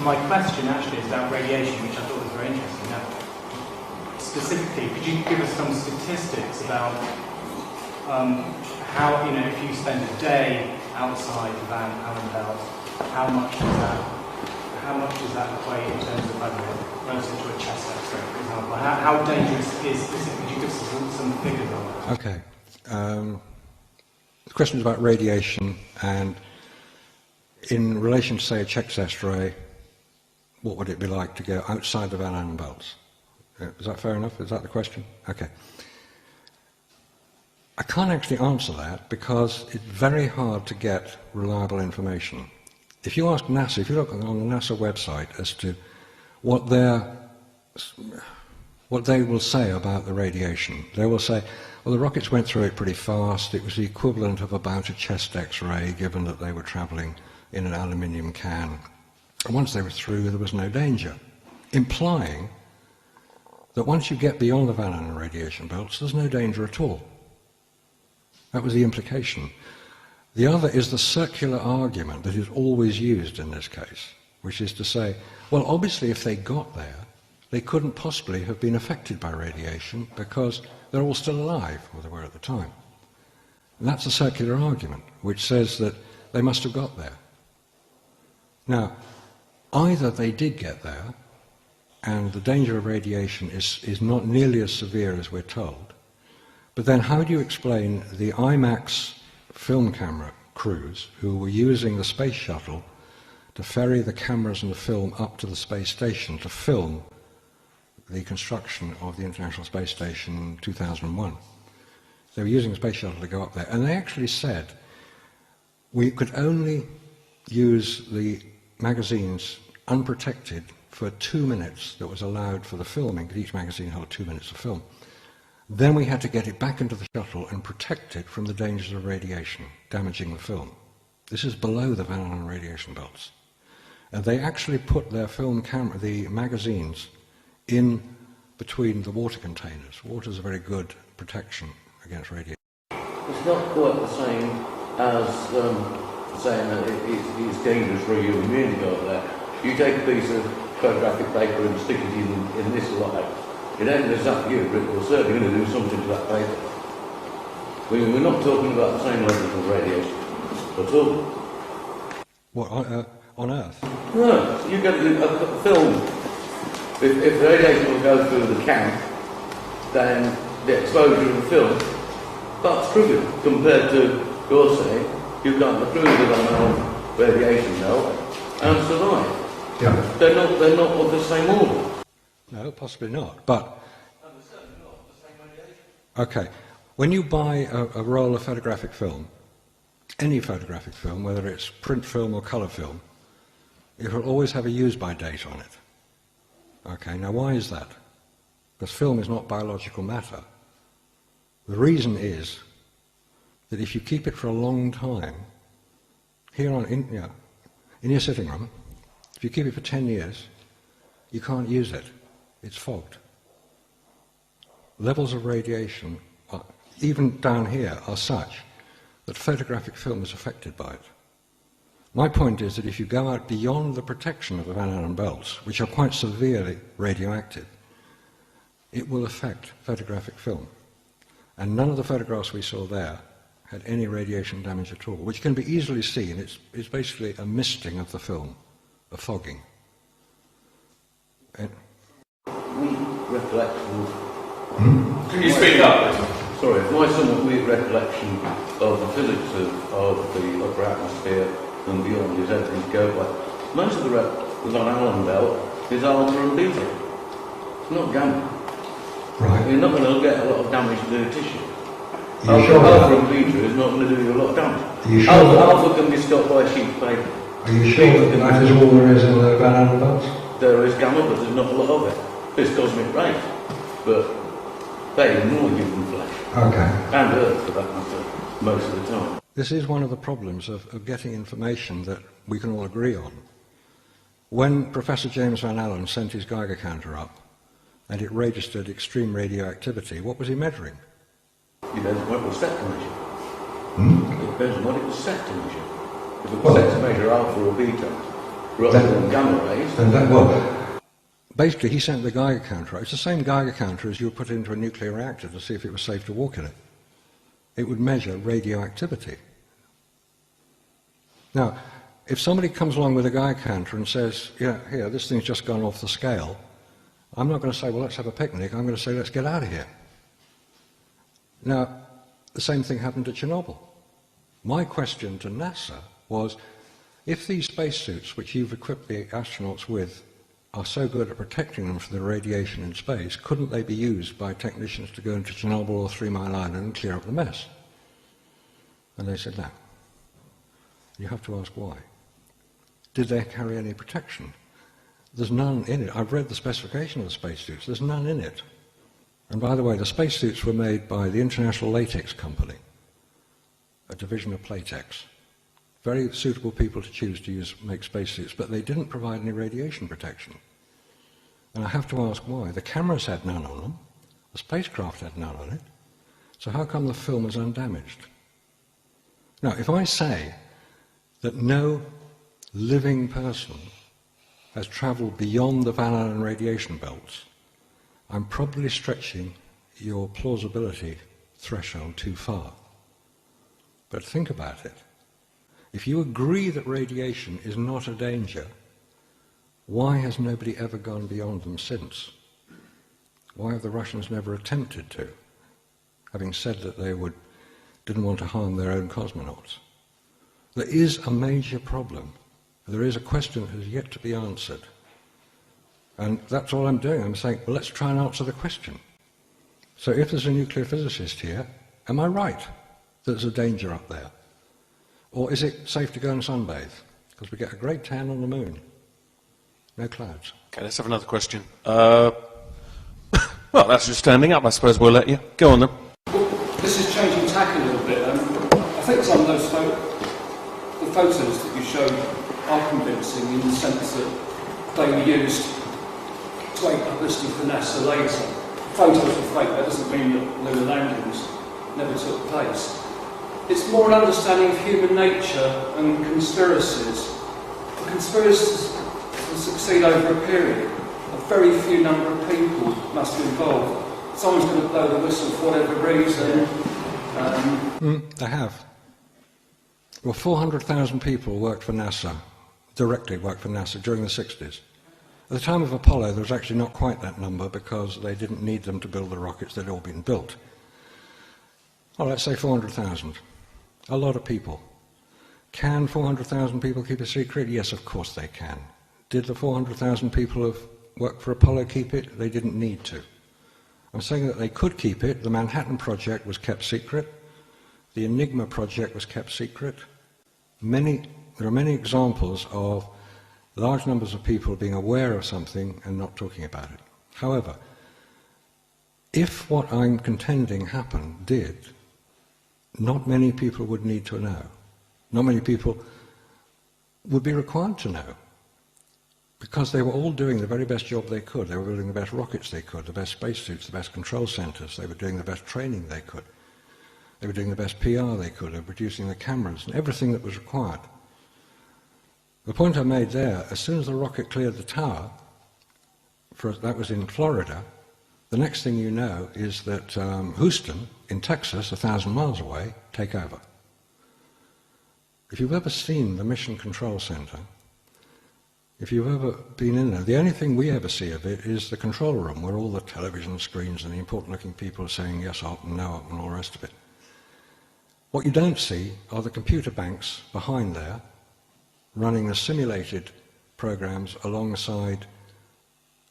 my question actually is about radiation, which I thought was very interesting. Now, specifically, could you give us some statistics about how, if you spend a day outside the Van Allen belt, how much does that equate in terms of, I don't know, relative to a chest X-ray, for example? How dangerous is it? Could you give us some figures on that? Okay. The question is about radiation, and in relation to, say, a chest X-ray, what would it be like to go outside the Van Allen belts? Is that fair enough? Is that the question? Okay. I can't actually answer that because it's very hard to get reliable information. If you ask NASA, if you look on the NASA website as to what they will say about the radiation, they will say, well, the rockets went through it pretty fast. It was the equivalent of about a chest X-ray, given that they were traveling in an aluminium can. And once they were through, there was no danger, implying that once you get beyond the Van Allen radiation belts, there's no danger at all. That was the implication. The other is the circular argument that is always used in this case, which is to say, well, obviously if they got there, they couldn't possibly have been affected by radiation because they're all still alive, or they were at the time. And that's a circular argument, which says that they must have got there. Now, either they did get there, and the danger of radiation is not nearly as severe as we're told, but then how do you explain the IMAX film camera crews who were using the space shuttle to ferry the cameras and the film up to the space station to film the construction of the International Space Station in 2001? They were using the space shuttle to go up there, and they actually said we could only use the magazines unprotected for 2 minutes that was allowed for the filming, because each magazine held 2 minutes of film. Then we had to get it back into the shuttle and protect it from the dangers of radiation, damaging the film. This is below the Van Allen radiation belts. And they actually put their film camera, the magazines, in between the water containers. Water is a very good protection against radiation. It's not quite the same as saying that it's dangerous for a human being to go up there. You take a piece of photographic paper and stick it in this light. It ain't as up you, but you're certainly going to do something to that paper. We're not talking about the same level of radiation at all. What, on Earth? No, you get a film. If radiation will go through the can, then the exposure of the film That's trivial compared to your saying you can't approve of an radiation belt and survive. Yeah. They're not of the same order. No, possibly not. But okay, when you buy a roll of photographic film, any photographic film, whether it's print film or colour film, it will always have a use-by date on it. Okay, now why is that? Because film is not biological matter. The reason is that if you keep it for a long time, in your sitting room, if you keep it for 10 years, you can't use it. It's fogged. Levels of radiation, even down here, are such that photographic film is affected by it. My point is that if you go out beyond the protection of the Van Allen belts, which are quite severely radioactive, it will affect photographic film. And none of the photographs we saw there had any radiation damage at all, which can be easily seen. It's basically a misting of the film, a fogging. And Weak recollection. Can you speak up? Sorry, my somewhat weak recollection of the physics of the upper atmosphere and beyond is everything to go by. Most of the Van Allen belt is alpha and beta. It's not gamma. right. You're not going to get a lot of damage to the tissue. Are you sure of Alpha that? and beta is not going to do you a lot of damage. Are you sure of that? Alpha can be stopped by a sheet of paper. Are you sure that that is all there is in the Van Allen belts? There is gamma, but there's not a lot of it. It's cosmic rays, but they ignore human flesh Okay. and Earth, for that matter, most of the time. This is one of the problems of getting information that we can all agree on. When Professor James Van Allen sent his Geiger counter up and it registered extreme radioactivity, what was he measuring? It depends on what it was set to measure. It depends on what it was set to measure. If it was Well, set to measure alpha or beta, rather than gamma rays, And that, well, basically he sent the Geiger counter out. It's the same Geiger counter as you would put into a nuclear reactor to see if it was safe to walk in it. It would measure radioactivity. Now, if somebody comes along with a Geiger counter and says, yeah, here, this thing's just gone off the scale, I'm not going to say, well, let's have a picnic. I'm going to say, let's get out of here. Now, the same thing happened at Chernobyl. My question to NASA was, if these spacesuits, which you've equipped the astronauts with, are so good at protecting them from the radiation in space, couldn't they be used by technicians to go into Chernobyl or 3 Mile Island and clear up the mess? And they said no. You have to ask why. Did they carry any protection? There's none in it. I've read the specification of the spacesuits. There's none in it. And by the way, the spacesuits were made by the International Latex Company, a division of Playtex. Very suitable people to choose to make spacesuits, but they didn't provide any radiation protection. And I have to ask why. The cameras had none on them, the spacecraft had none on it, so how come the film was undamaged? Now, if I say that no living person has travelled beyond the Van Allen radiation belts, I'm probably stretching your plausibility threshold too far. But think about it. If you agree that radiation is not a danger, why has nobody ever gone beyond them since? Why have the Russians never attempted to, having said that they didn't want to harm their own cosmonauts? There is a major problem. There is a question that has yet to be answered. And that's all I'm doing. I'm saying, well, let's try and answer the question. So if there's a nuclear physicist here, am I right that there's a danger up there? Or is it safe to go and sunbathe? Because we get a great tan on the moon. No clouds. Okay, let's have another question. Well, that's just standing up. I suppose we'll let you. Go on then. This is changing tack a little bit. I think some of those the photos that you showed are convincing in the sense that they were used to aid publicity for NASA later. Photos were fake. That doesn't mean that lunar landings never took place. It's more an understanding of human nature and conspiracies. The conspiracies will succeed over a period. A very few number of people must be involved. Someone's going to blow the whistle for whatever reason. They have. Well, 400,000 people worked for NASA, directly worked for NASA during the 60s. At the time of Apollo, there was actually not quite that number because they didn't need them to build the rockets, they'd all been built. Well, let's say 400,000. A lot of people. Can 400,000 people keep a secret? Yes, of course they can. Did the 400,000 people who worked for Apollo keep it? They didn't need to. I'm saying that they could keep it. The Manhattan Project was kept secret. The Enigma Project was kept secret. There are many examples of large numbers of people being aware of something and not talking about it. However, if what I'm contending did, not many people would need to know. Not many people would be required to know, because they were all doing the very best job they could. They were building the best rockets they could, the best spacesuits, the best control centers. They were doing the best training they could. They were doing the best PR they could. They were producing the cameras and everything that was required. The point I made there, as soon as the rocket cleared the tower, that was in Florida, the next thing you know is that Houston, in Texas, 1,000 miles away, take over. If you've ever seen the Mission Control Center, if you've ever been in there, the only thing we ever see of it is the control room, where all the television screens and the important-looking people are saying yes, up and no, up and all the rest of it. What you don't see are the computer banks behind there, running the simulated programs alongside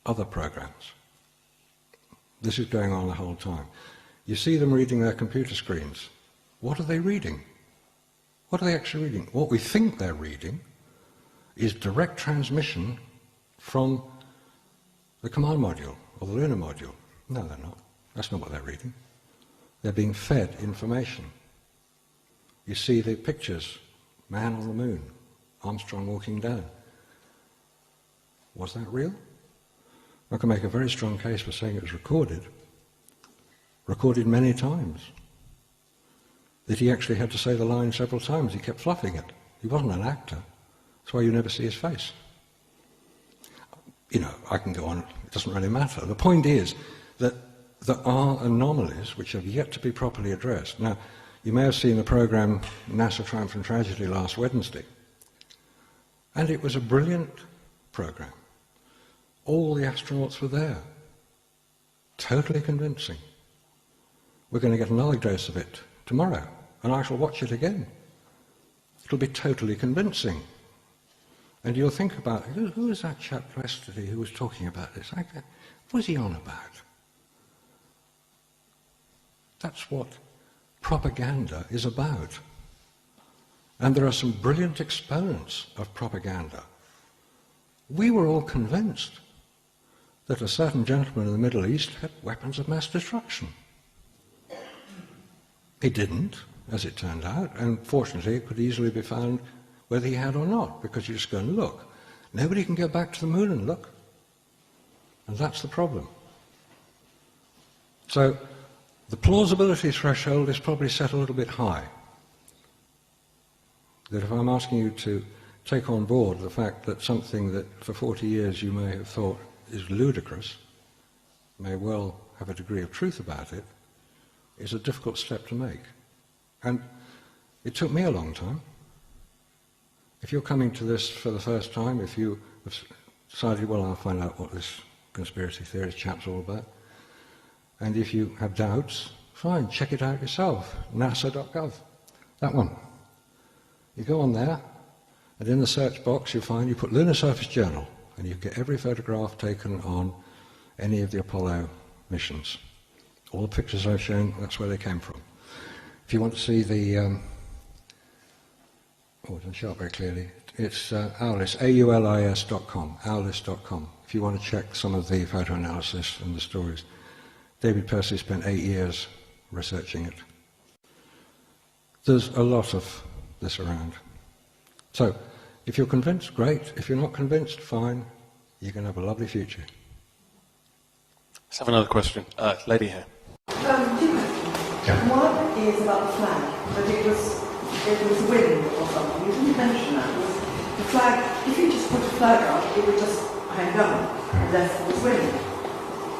other programs. This is going on the whole time. You see them reading their computer screens. What are they reading? What are they actually reading? What we think they're reading is direct transmission from the command module or the lunar module. No, they're not. That's not what they're reading. They're being fed information. You see the pictures, man on the moon, Armstrong walking down. Was that real? I can make a very strong case for saying it was recorded many times. That he actually had to say the line several times. He kept fluffing it. He wasn't an actor. That's why you never see his face. You know, I can go on, it doesn't really matter. The point is that there are anomalies which have yet to be properly addressed. Now, you may have seen the program NASA Triumph and Tragedy last Wednesday. And it was a brilliant program. All the astronauts were there. Totally convincing. We're going to get another dose of it tomorrow, and I shall watch it again. It'll be totally convincing. And you'll think about, who was that chap yesterday who was talking about this? What was he on about? That's what propaganda is about. And there are some brilliant exponents of propaganda. We were all convinced that a certain gentleman in the Middle East had weapons of mass destruction. He didn't, as it turned out, and fortunately it could easily be found whether he had or not, because you just go and look. Nobody can go back to the moon and look. And that's the problem. So the plausibility threshold is probably set a little bit high. That if I'm asking you to take on board the fact that something that for 40 years you may have thought is ludicrous, may well have a degree of truth about it, is a difficult step to make. And it took me a long time. If you're coming to this for the first time, if you have decided, well, I'll find out what this conspiracy theorist chat's all about, and if you have doubts, fine, check it out yourself, nasa.gov, that one. You go on there, and in the search box you put Lunar Surface Journal, and you get every photograph taken on any of the Apollo missions. All the pictures I've shown, that's where they came from. If you want to see the, it doesn't show up very clearly, it's Aulis, aulis.com, aulis.com, if you want to check some of the photo analysis and the stories. David Percy spent 8 years researching it. There's a lot of this around. So, if you're convinced, great. If you're not convinced, fine. You can have a lovely future. Let's have another question. Lady here. Two questions. One is about the flag, that it was wind or something. You didn't mention that. It was the flag, if you just put a flag up, it would just hang down unless there was wind.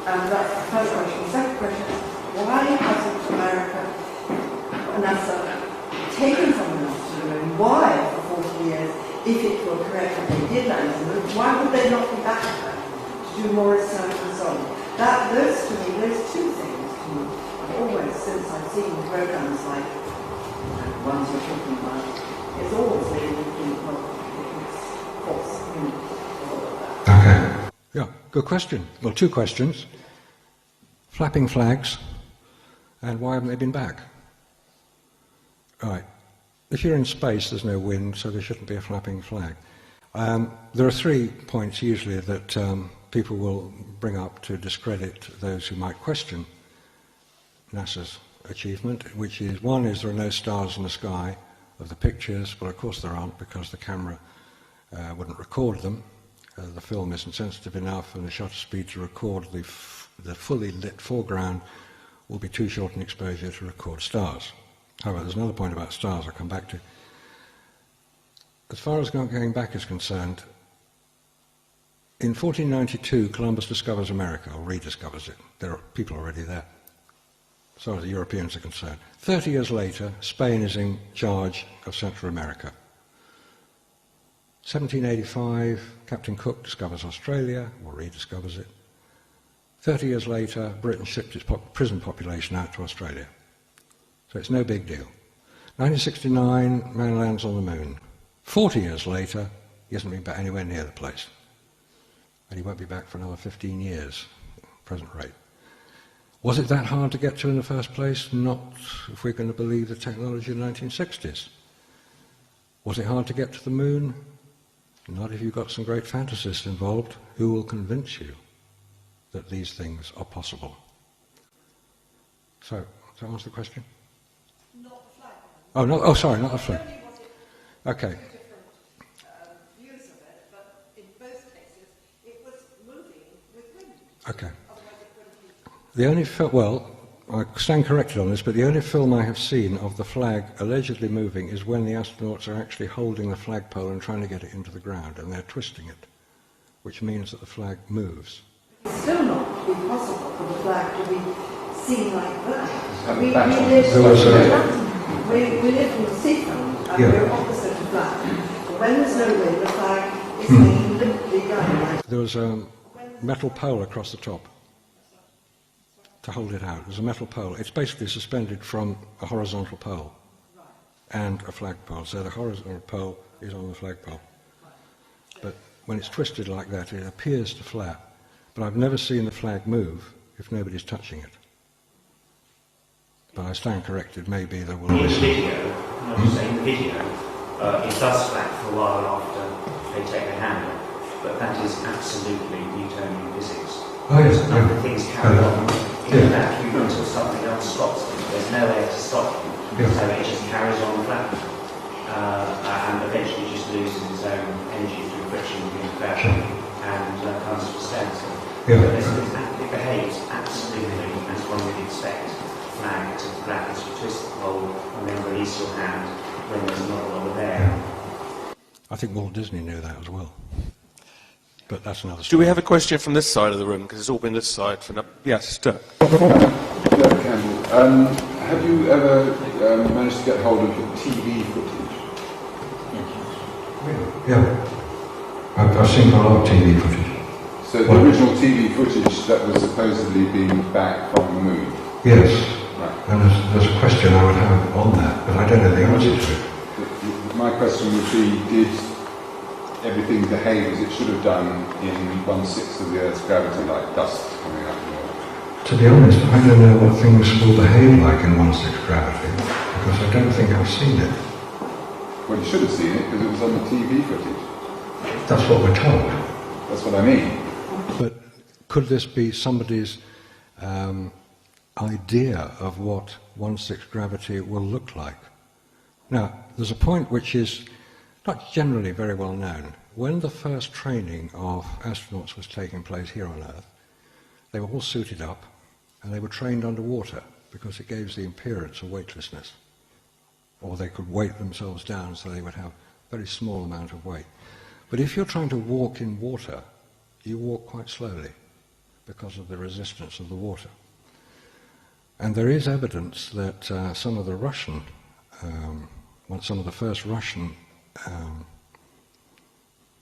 And that's the first question. The second question is, why hasn't America, NASA, taken someone else to the moon? Why, for 40 years, if it were correct that they did land on the moon, why would they not be back there to do more research and so on? Those two things to me, I've always, since I've seen programs like the ones you're talking about, it's always really looking at it's false images, all of that. Okay. Yeah, good question. Well, two questions. Flapping flags, and why haven't they been back? Right. If you're in space, there's no wind, so there shouldn't be a flapping flag. There are 3 points usually that people will bring up to discredit those who might question NASA's achievement, which is, one is there are no stars in the sky of the pictures. Well, of course there aren't, because the camera wouldn't record them. The film isn't sensitive enough, and the shutter speed to record the fully lit foreground will be too short an exposure to record stars. However, there's another point about stars I'll come back to. As far as going back is concerned, in 1492, Columbus discovers America, or rediscovers it. There are people already there, as far as the Europeans are concerned. 30 years later, Spain is in charge of Central America. 1785, Captain Cook discovers Australia, or rediscovers it. 30 years later, Britain shipped its prison population out to Australia. So it's no big deal. 1969, man lands on the moon. 40 years later, he hasn't been back anywhere near the place. And he won't be back for another 15 years, present rate. Was it that hard to get to in the first place? Not if we're going to believe the technology of the 1960s. Was it hard to get to the moon? Not if you've got some great fantasists involved who will convince you that these things are possible. So, does that answer the question? Not the flag. Oh, no, oh, sorry, not the flag. Okay. Different views of it, but in both cases, it was moving with wind. Okay. Otherwise it wouldn't be. The only film, well, I stand corrected on this, but the only film I have seen of the flag allegedly moving is when the astronauts are actually holding the flagpole and trying to get it into the ground, and they're twisting it, which means that the flag moves. It's still not be possible for the flag to be seen like that. We There was live in the seafront, and Yeah. we're opposite the flag. But when there's no wind, the flag is making literally going like There was a metal pole across the top to hold it out. There's a metal pole. It's basically suspended from a horizontal pole and a flagpole. So the horizontal pole is on the flagpole. But when it's twisted like that, it appears to flap. But I've never seen the flag move if nobody's touching it. But I stand corrected. Maybe there will In be the some. video, I'm just saying the video, it does flap for a while after they take the handle, but that is absolutely Newtonian physics. Oh, yes. The things carry on. Yeah. In fact, you go until something else stops them. There's no air to stop them. Yeah. So it just carries on flapping. And eventually just loses its own energy through friction with gravity and comes to a standstill. Yeah. But it behaves absolutely as one would expect a flag to flap as you twist the pole and then release your hand when there's not a lot of air. I think Walt Disney knew that as well. But that's another Do story. we have a question from this side of the room? Because it's all been this side. For no... Yes, Dirk. Dirk Campbell. Have you ever managed to get hold of your TV footage? Yeah. I've seen a lot of TV footage. So the original TV footage that was supposedly being back from the moon? Yes. Right. And there's a question I would have on that, but I don't know the answer to it. My question would be, did everything behave as it should have done in 1/6 of the Earth's gravity, like dust coming out of the Earth? To be honest, I don't know what things will behave like in 1/6 gravity, because I don't think I've seen it. Well, you should have seen it, because it was on the TV footage. That's what we're told. That's what I mean. But could this be somebody's idea of what 1/6 gravity will look like? Now, there's a point which is not generally very well known. When the first training of astronauts was taking place here on Earth, they were all suited up and they were trained underwater because it gave the appearance of weightlessness. Or they could weight themselves down so they would have a very small amount of weight. But if you're trying to walk in water, you walk quite slowly because of the resistance of the water. And there is evidence that some of the first Russian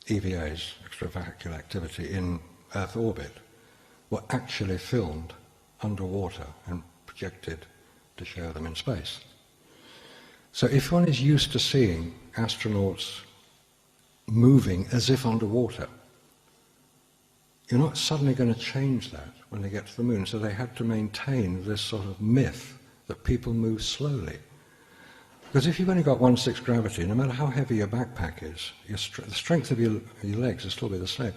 EVAs, extravehicular activity, in Earth orbit were actually filmed underwater and projected to show them in space. So if one is used to seeing astronauts moving as if underwater, you're not suddenly going to change that when they get to the moon. So they had to maintain this sort of myth that people move slowly. Because if you've only got 1/6 gravity, no matter how heavy your backpack is, the strength of your legs will still be the same.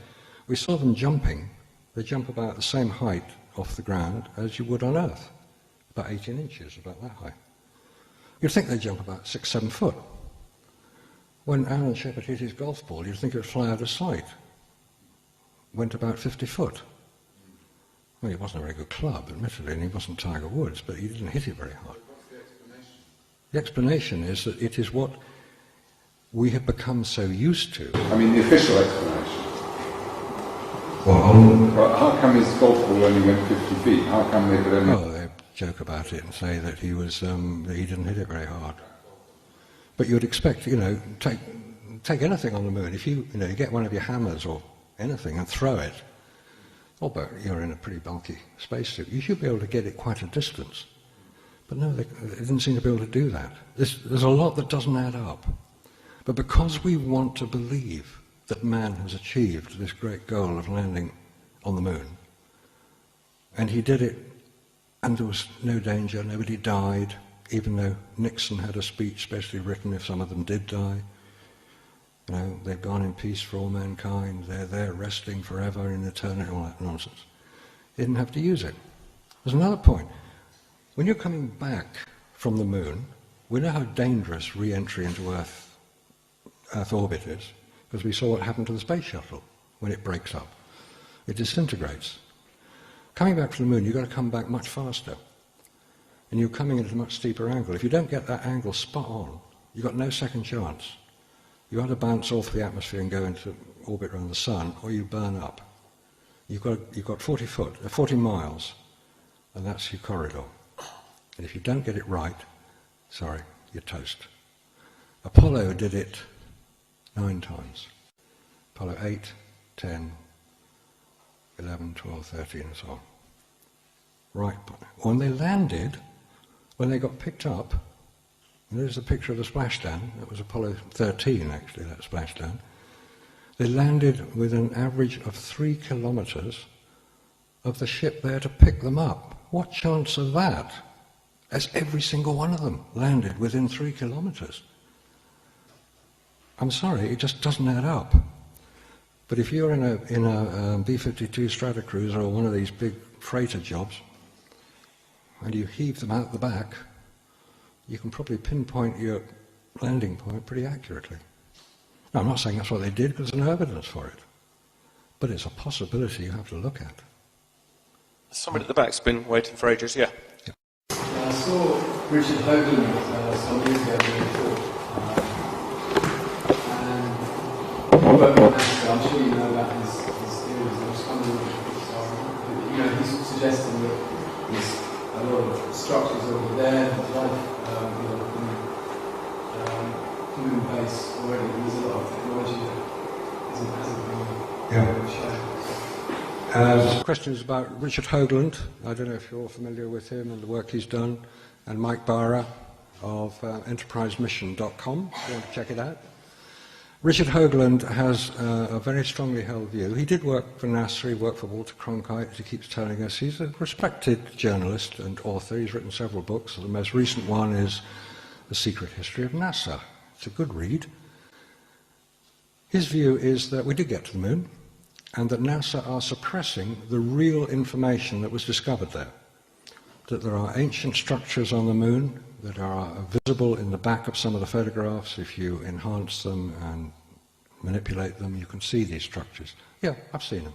We saw them jumping. They jump about the same height off the ground as you would on Earth, about 18 inches, about that high. You'd think they'd jump about 6, 7 foot. When Alan Shepard hit his golf ball, you'd think it would fly out of sight. Went about 50 foot. Well, he wasn't a very good club, admittedly, and he wasn't Tiger Woods, but he didn't hit it very hard. What's the explanation? The explanation is that it is what we have become so used to. I mean, the official explanation. Well, How come his golf ball only went 50 feet? How come they could only... oh, they joke about it and say that he didn't hit it very hard. But you'd expect, take anything on the moon. If you get one of your hammers or anything and throw it, but you're in a pretty bulky spacesuit, you should be able to get it quite a distance. But no, they didn't seem to be able to do that. There's a lot that doesn't add up. But because we want to believe that man has achieved this great goal of landing on the moon, and he did it, and there was no danger, nobody died, even though Nixon had a speech specially written if some of them did die. They've gone in peace for all mankind, they're there resting forever in eternity, all that nonsense. He didn't have to use it. There's another point. When you're coming back from the moon, we know how dangerous re-entry into Earth orbit is, because we saw what happened to the space shuttle when it breaks up. It disintegrates. Coming back from the moon, you've got to come back much faster. And you're coming at a much steeper angle. If you don't get that angle spot on, you've got no second chance. You either bounce off the atmosphere and go into orbit around the sun, or you burn up. You've got 40 miles, and that's your corridor. And if you don't get it right, sorry, you're toast. Apollo did it 9 times. Apollo 8, 10, 11, 12, 13, and so on. Right. When they landed, when they got picked up, and there's a picture of the splashdown. It was Apollo 13, actually, that splashdown. They landed with an average of 3 kilometers of the ship there to pick them up. What chance of that? As every single one of them landed within 3 kilometers. I'm sorry, it just doesn't add up. But if you're in a B-52 Stratocruiser or one of these big freighter jobs, and you heave them out the back, you can probably pinpoint your landing point pretty accurately. Now, I'm not saying that's what they did, because there's no evidence for it. But it's a possibility you have to look at. Somebody at the back's been waiting for ages, yeah. I saw Richard Hoagland some years ago doing a talk, and he worked on NASA. I'm sure you know about his theories. I'm just wondering if he's suggesting that there's a lot of structures over there, life, moon base already. There's a lot of technology that hasn't been shown. Questions about Richard Hoagland. I don't know if you're familiar with him and the work he's done, and Mike Barra of enterprisemission.com, if you want to check it out. Richard Hoagland has a very strongly held view. He did work for NASA, he worked for Walter Cronkite, as he keeps telling us. He's a respected journalist and author. He's written several books. The most recent one is The Secret History of NASA. It's a good read. His view is that we did get to the moon, and that NASA are suppressing the real information that was discovered there. That there are ancient structures on the moon that are visible in the back of some of the photographs. If you enhance them and manipulate them, you can see these structures. Yeah, I've seen them.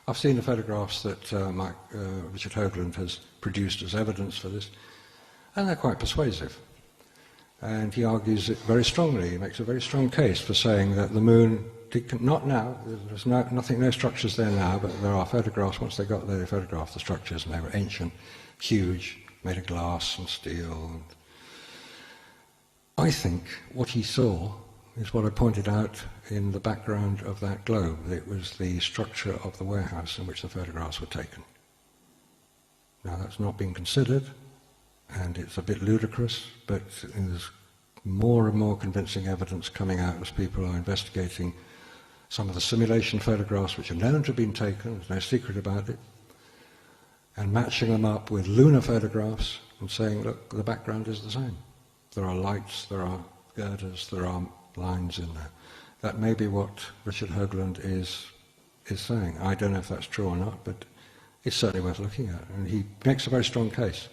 I've seen the photographs that Richard Hoagland has produced as evidence for this, and they're quite persuasive. And he argues it very strongly. He makes a very strong case for saying that the moon, not now, there's no structures there now, but there are photographs. Once they got there, they photographed the structures, and they were ancient, huge, made of glass and steel. I think what he saw is what I pointed out in the background of that globe. It was the structure of the warehouse in which the photographs were taken. Now, that's not been considered, and it's a bit ludicrous, but there's more and more convincing evidence coming out as people are investigating some of the simulation photographs which are known to have been taken, there's no secret about it, and matching them up with lunar photographs and saying, look, the background is the same. There are lights, there are girders, there are lines in there. That may be what Richard Hoagland is saying. I don't know if that's true or not, but it's certainly worth looking at, and he makes a very strong case.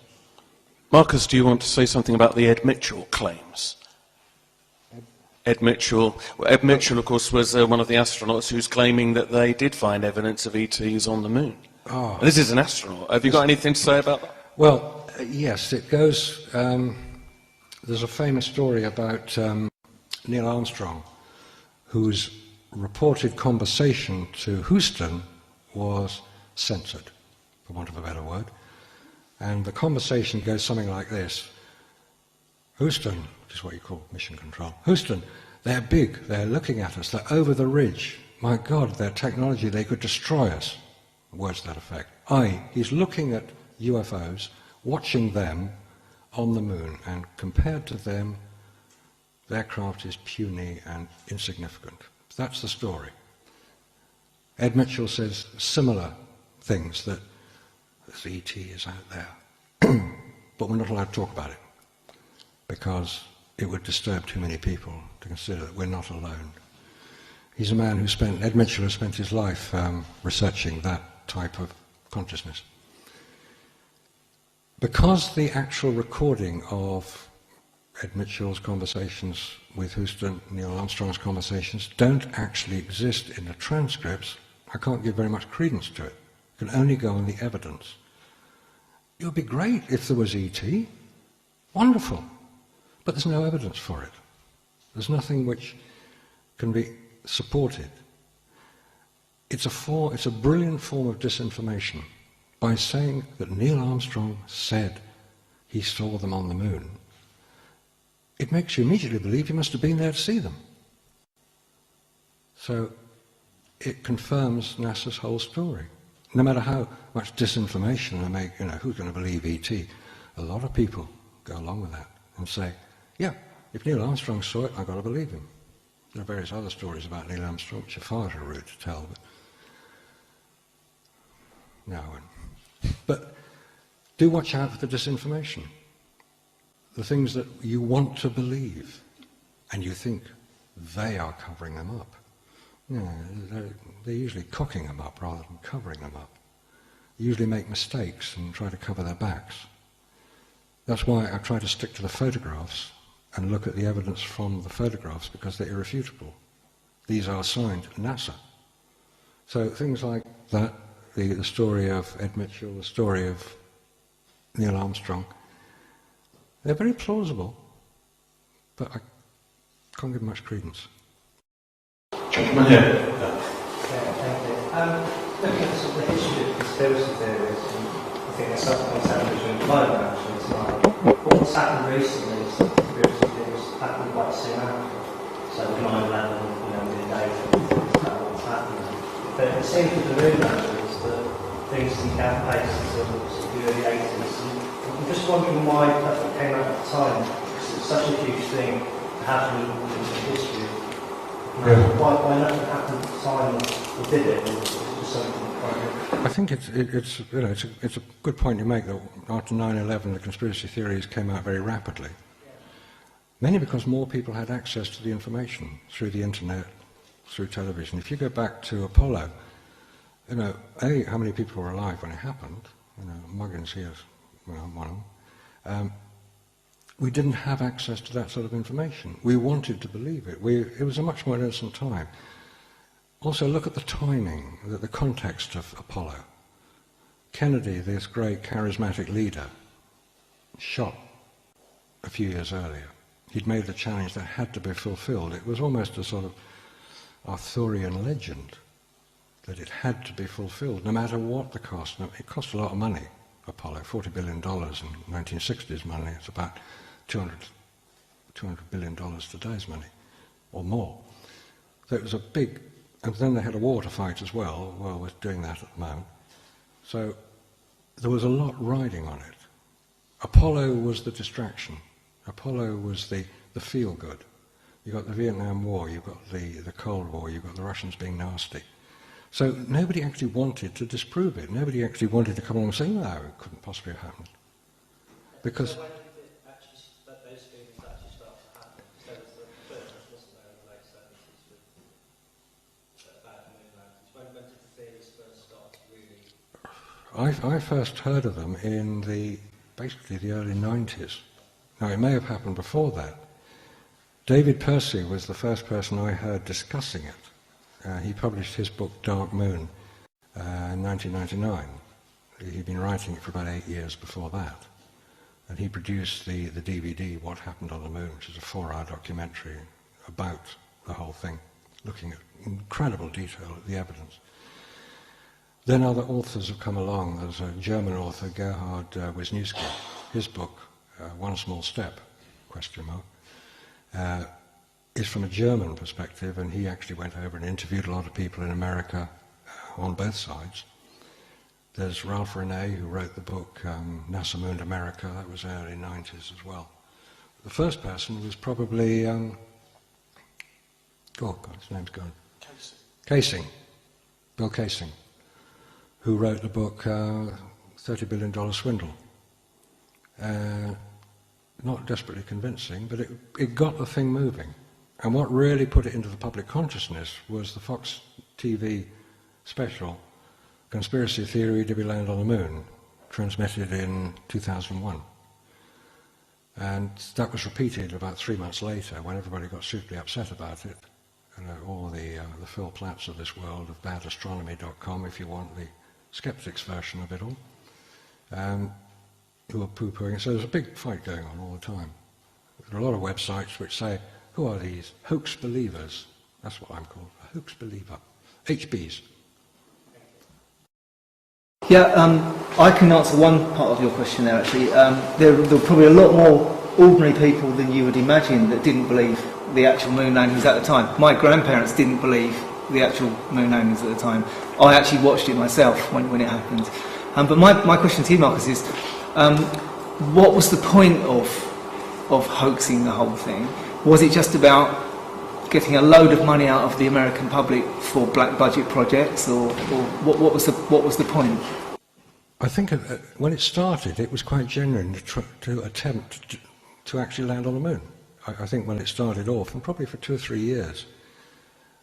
Marcus, do you want to say something about the Ed Mitchell claims? Ed Mitchell, of course, was one of the astronauts who's claiming that they did find evidence of ETs on the moon. Oh. This is an astronaut. Have you got anything to say about that? Well, yes, it goes... there's a famous story about Neil Armstrong, whose reported conversation to Houston was censored, for want of a better word. And the conversation goes something like this. Houston, which is what you call mission control. Houston, they're big, they're looking at us, they're over the ridge. My God, their technology, they could destroy us. Words to that effect. He's looking at UFOs, watching them on the moon, and compared to them, their craft is puny and insignificant. That's the story. Ed Mitchell says similar things, that this ET is out there, but we're not allowed to talk about it, because it would disturb too many people to consider that we're not alone. He's a man Ed Mitchell has spent his life researching that type of consciousness. Because the actual recording of Ed Mitchell's conversations with Houston, Neil Armstrong's conversations, don't actually exist in the transcripts, I can't give very much credence to it. It can only go on the evidence. It would be great if there was ET. Wonderful. But there's no evidence for it. There's nothing which can be supported. It's a brilliant form of disinformation. By saying that Neil Armstrong said he saw them on the moon, it makes you immediately believe he must have been there to see them. So it confirms NASA's whole story. No matter how much disinformation they make, who's going to believe ET? A lot of people go along with that and say, yeah, if Neil Armstrong saw it, I've got to believe him. There are various other stories about Neil Armstrong which are far too rude to tell, but no. But do watch out for the disinformation. The things that you want to believe, and you think they are covering them up. No, they're usually cocking them up rather than covering them up. They usually make mistakes and try to cover their backs. That's why I try to stick to the photographs and look at the evidence from the photographs, because they're irrefutable. These are signed NASA. So things like that, the story of Ed Mitchell, the story of Neil Armstrong, they're very plausible, but I can't give much credence. Gentleman here. Yeah, thank you. Looking at the history of conspiracy theories, and I think there's something on television at the moment actually tonight. What's happened recently is that conspiracy theories happened quite soon after. So 9/11, the date about what's happening. But it seems with the moon landings that things didn't get placed until the early 80s. And I'm just wondering why that came out at the time, because it's such a huge thing to have in history. Why nothing happened at the time, or did it? Or was it just something quite... I think it's a good point you make, that after 9/11 the conspiracy theories came out very rapidly. Mainly because more people had access to the information through the internet, through television. If you go back to Apollo, how many people were alive when it happened? Muggins here, one of them. We didn't have access to that sort of information. We wanted to believe it. It was a much more innocent time. Also, look at the timing, the context of Apollo. Kennedy, this great charismatic leader, shot a few years earlier. He'd made the challenge that had to be fulfilled. It was almost a sort of Arthurian legend that it had to be fulfilled, no matter what the cost. It cost a lot of money, Apollo, $40 billion in 1960s money. It's about $200 billion today's money, or more. So it was a big, and then they had a war to fight as well. Well, we're doing that at the moment. So there was a lot riding on it. Apollo Apollo was the distraction. Apollo was the feel-good. You've got the Vietnam War, you've got the Cold War, you've got the Russians being nasty. So nobody actually wanted to disprove it. Nobody actually wanted to come along and say, no, it couldn't possibly have happened. Because So when did it actually, that those feelings actually start to happen? So it was the first, wasn't there, in the late 70s with about moon landings? When did the theories first start to really... I first heard of them in basically the early 90s. Now, it may have happened before that. David Percy was the first person I heard discussing it. He published his book Dark Moon in 1999. He'd been writing it for about 8 years before that. And he produced the DVD, What Happened on the Moon, which is a 4-hour documentary about the whole thing, looking at incredible detail at the evidence. Then other authors have come along. There's a German author, Gerhard Wisniewski. His book, One Small Step, is from a German perspective, and he actually went over and interviewed a lot of people in America on both sides. There's Ralph Renee, who wrote the book NASA Mooned America. That was early 90s as well. The first person was probably, oh God, his name's gone. Casing. Bill Casing, who wrote the book $30 Billion Swindle. Not desperately convincing, but it got the thing moving. And what really put it into the public consciousness was the Fox TV special, Conspiracy Theory, Did We Land on the Moon, transmitted in 2001. And that was repeated about 3 months later when everybody got suitably upset about it. And all the Phil Platts of this world, of badastronomy.com, if you want the skeptics version of it all, who are poo-pooing. So there's a big fight going on all the time. There are a lot of websites which say, who are these hoax believers? That's what I'm called, a hoax believer. HBs. Yeah, I can answer one part of your question there actually. There are probably a lot more ordinary people than you would imagine that didn't believe the actual moon landings at the time. My grandparents didn't believe the actual moon landings at the time. I actually watched it myself when it happened. But my question to you, Marcus, is what was the point of hoaxing the whole thing? Was it just about getting a load of money out of the American public for black budget projects, or what was the point? I think when it started, it was quite genuine to attempt to actually land on the moon. I think when it started off, and probably for 2 or 3 years,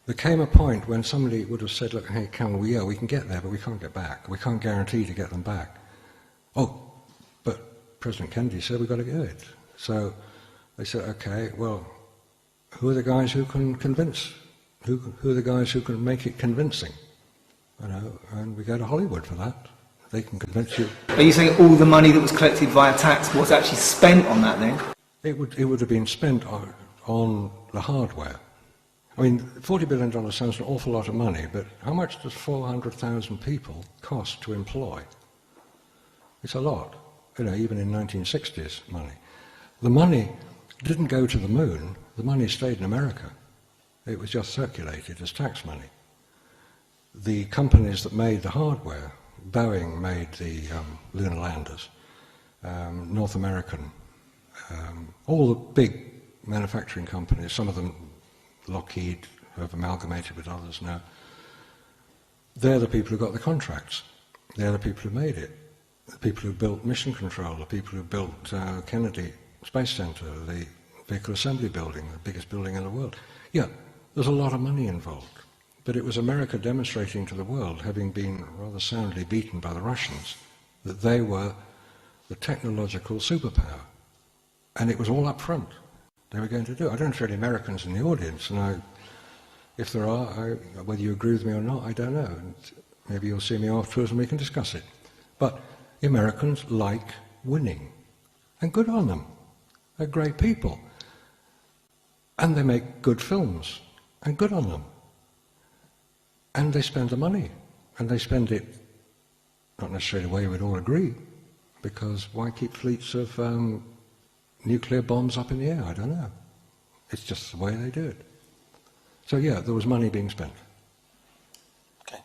there came a point when somebody would have said, look, hey, we can get there, but we can't get back. We can't guarantee to get them back. Oh, but President Kennedy said we've got to do it. So they said, okay, well, who are the guys who can convince? Who are the guys who can make it convincing? And we go to Hollywood for that. They can convince you. Are you saying all the money that was collected via tax was actually spent on that then? It would have been spent on the hardware. I mean, $40 billion sounds an awful lot of money, but how much does 400,000 people cost to employ? It's a lot, even in 1960s money. The money didn't go to the moon, the money stayed in America. It was just circulated as tax money. The companies that made the hardware, Boeing made the lunar landers, North American, all the big manufacturing companies, some of them Lockheed, who have amalgamated with others now, they're the people who got the contracts. They're the people who made it. The people who built Mission Control, the people who built Kennedy Space Center, the Vehicle Assembly Building, the biggest building in the world. Yeah, there's a lot of money involved. But it was America demonstrating to the world, having been rather soundly beaten by the Russians, that they were the technological superpower. And it was all up front. They were going to do it. I don't know if there are any Americans in the audience, and if there are, whether you agree with me or not, I don't know. And maybe you'll see me afterwards and we can discuss it. But the Americans like winning. And good on them. They're great people. And they make good films. And good on them. And they spend the money. And they spend it, not necessarily the way we'd all agree, because why keep fleets of nuclear bombs up in the air? I don't know. It's just the way they do it. So yeah, there was money being spent. Okay.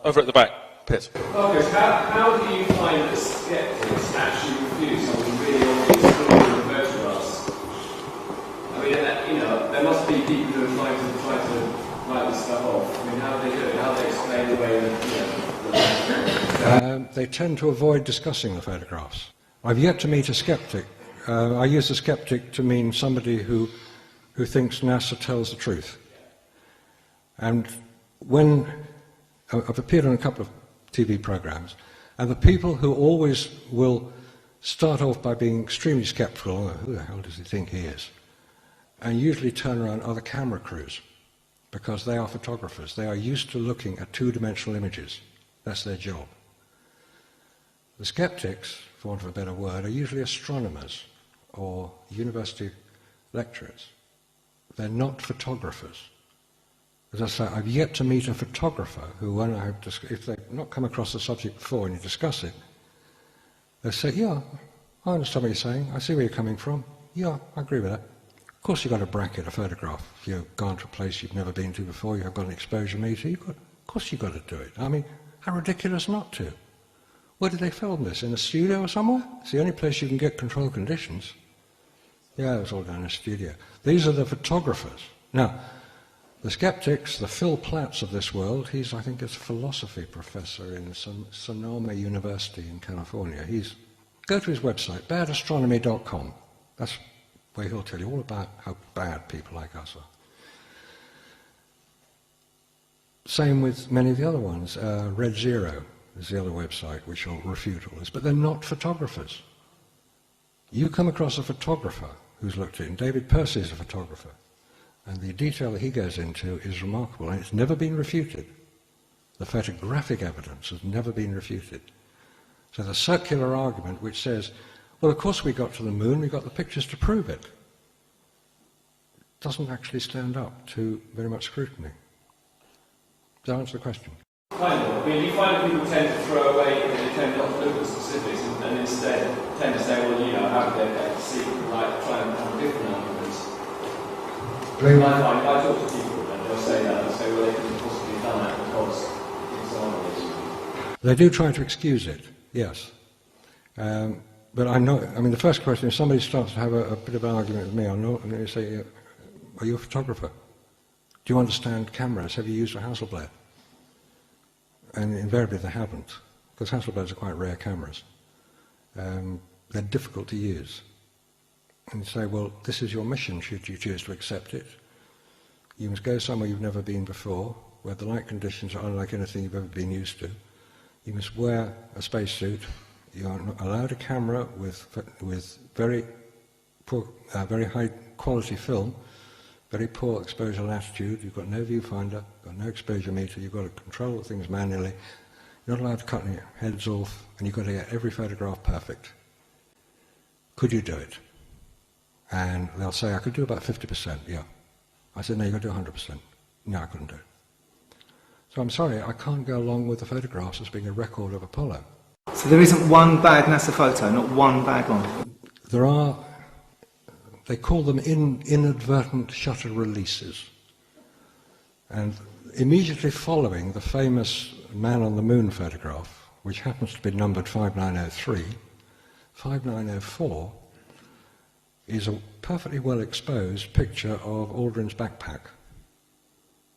Over at the back, Pitt. Marcus, how do you find that skeptics actually refuse something really they tend to avoid discussing the photographs. I've yet to meet a skeptic. I use a skeptic to mean somebody who thinks NASA tells the truth. And when I've appeared on a couple of TV programs, and the people who always will start off by being extremely skeptical, who the hell does he think he is, and usually turn around are the camera crews, because they are photographers. They are used to looking at two-dimensional images. That's their job. The skeptics, for want of a better word, are usually astronomers or university lecturers. They're not photographers. As I say, I've yet to meet a photographer who, when I have if they've not come across the subject before and you discuss it, they say, yeah, I understand what you're saying. I see where you're coming from. Yeah, I agree with that. Of course you've got to bracket a photograph. If you've gone to a place you've never been to before, you've got an exposure meter, of course you've got to do it. I mean, how ridiculous not to? Where did they film this? In a studio or somewhere? It's the only place you can get control conditions. Yeah, it was all done in a studio. These are the photographers. Now, the skeptics, the Phil Platts of this world, I think is a philosophy professor in Sonoma University in California. Go to his website, badastronomy.com. That's where he'll tell you all about how bad people like us are. Same with many of the other ones. Red Zero is the other website which will refute all this, but they're not photographers. You come across a photographer who's looked at it, and David Percy is a photographer, and the detail that he goes into is remarkable, and it's never been refuted. The photographic evidence has never been refuted. So the circular argument which says, well, of course we got to the moon, we got the pictures to prove it, doesn't actually stand up to very much scrutiny. Does that answer the question? Kind of. I mean, you find that people tend to throw away, they tend not to look at the specifics and instead tend to say, well, you know, how could they get secret, like try and have different arguments. I talk to people and they'll say that, they'll say, well, they couldn't have possibly done that because it's obvious. They do try to excuse it, yes. But I'm not, I mean, the first question, if somebody starts to have a bit of an argument with me, I'm going to say, are you a photographer? Do you understand cameras? Have you used a Hasselblad? And invariably they haven't, because Hasselblads are quite rare cameras. They're difficult to use. And you say, well, this is your mission, should you choose to accept it. You must go somewhere you've never been before, where the light conditions are unlike anything you've ever been used to. You must wear a spacesuit. You are not allowed a camera with very poor, very high quality film, very poor exposure latitude. You've got no viewfinder, got no exposure meter. You've got to control things manually. You're not allowed to cut any heads off, and you've got to get every photograph perfect. Could you do it? And they'll say, I could do about 50%, yeah. I said, no, you've got to do 100%. No, I couldn't do it. So I'm sorry, I can't go along with the photographs as being a record of Apollo. So there isn't one bad NASA photo, not one bad one? There are, they call them inadvertent shutter releases. And immediately following the famous Man on the Moon photograph, which happens to be numbered 5903, 5904 is a perfectly well exposed picture of Aldrin's backpack.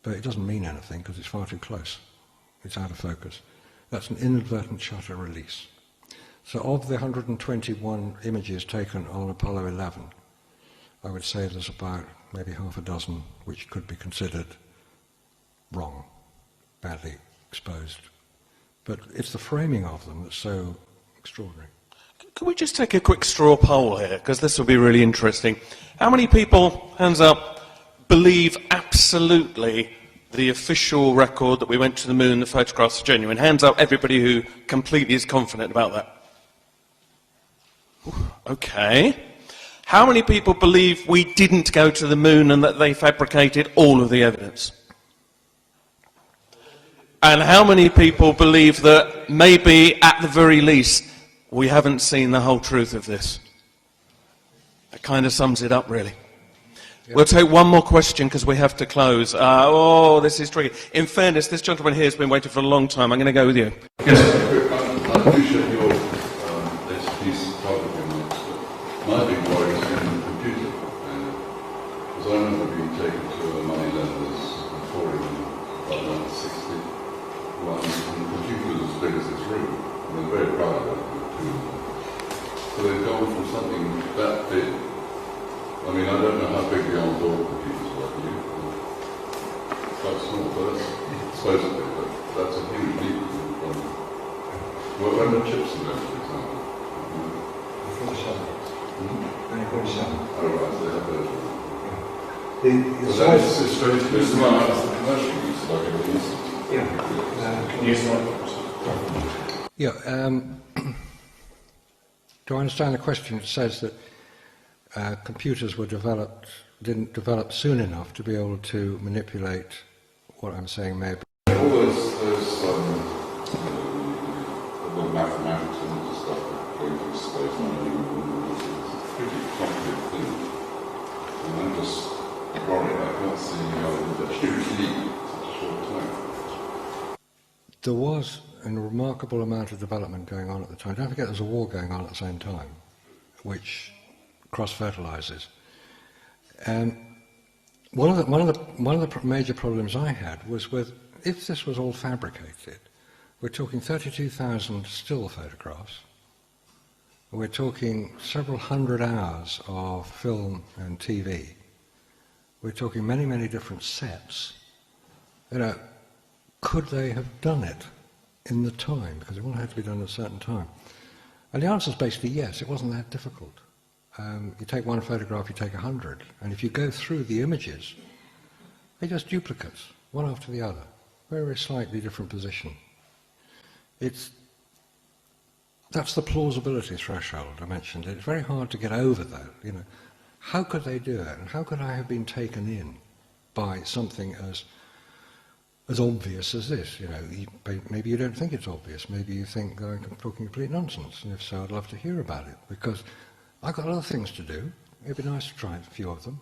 But it doesn't mean anything because it's far too close. It's out of focus. That's an inadvertent shutter release. So of the 121 images taken on Apollo 11, I would say there's about maybe half a dozen which could be considered wrong, badly exposed. But it's the framing of them that's so extraordinary. Can we just take a quick straw poll here, because this will be really interesting. How many people, hands up, believe absolutely the official record that we went to the moon, the photographs are genuine? Hands up, everybody who completely is confident about that. Okay. How many people believe we didn't go to the moon and that they fabricated all of the evidence? And how many people believe that maybe, at the very least, we haven't seen the whole truth of this? That kind of sums it up, really. Yep. We'll take one more question because we have to close. This is tricky. In fairness, this gentleman here has been waiting for a long time. I'm going to go with you. Yes, I appreciate your expertise in photography and that, but my big worry is in the computer. Because I remember being taken to a moneylenders emporium in about 1960, and the computer was as big as this room. And they're very proud of it, too. So they've gone from something that big. I mean, I don't know how big the old door computers were, do you? Quite small, but that's supposedly, but that's a huge leap from when the chips are going, for example. 47. Oh, right, so they have those. The But size- that's it's very smart for commercial use, like everything else. Do I understand the question? It says that computers didn't develop soon enough to be able to manipulate what I'm saying may have been. All those the mathematics and all the stuff going through space and it's a pretty complicated thing. And I'm just worried, I can't see how the huge leap in such a short time. There was a remarkable amount of development going on at the time. Don't forget there's a war going on at the same time, which cross-fertilizes. One of the major problems I had was with, if this was all fabricated, we're talking 32,000 still photographs, we're talking several hundred hours of film and TV, we're talking many, many different sets. Could they have done it in the time? Because it all had to be done at a certain time. And the answer is basically yes, it wasn't that difficult. You take one photograph, you take 100, and if you go through the images, they're just duplicates, one after the other, very slightly different position. That's the plausibility threshold I mentioned. It's very hard to get over that. How could they do it, and how could I have been taken in by something as obvious as this? Maybe you don't think it's obvious. Maybe you think that I'm talking complete nonsense, and if so, I'd love to hear about it, because I've got other things to do. It'd be nice to try a few of them.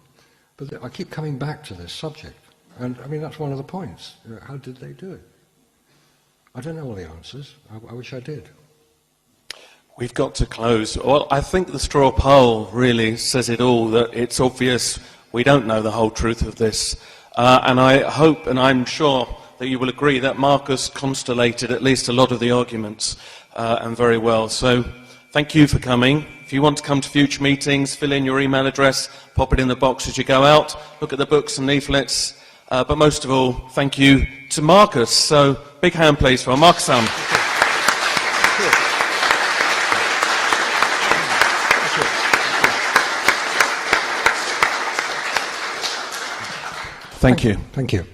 But I keep coming back to this subject. And, I mean, that's one of the points. How did they do it? I don't know all the answers. I wish I did. We've got to close. Well, I think the straw poll really says it all, that it's obvious we don't know the whole truth of this. And I hope, and I'm sure, that you will agree that Marcus constellated at least a lot of the arguments, and very well. So, thank you for coming. If you want to come to future meetings, fill in your email address, pop it in the box as you go out, look at the books and leaflets. But most of all, thank you to Marcus. So, big hand please for Marcus Sam. Thank you. Thank you.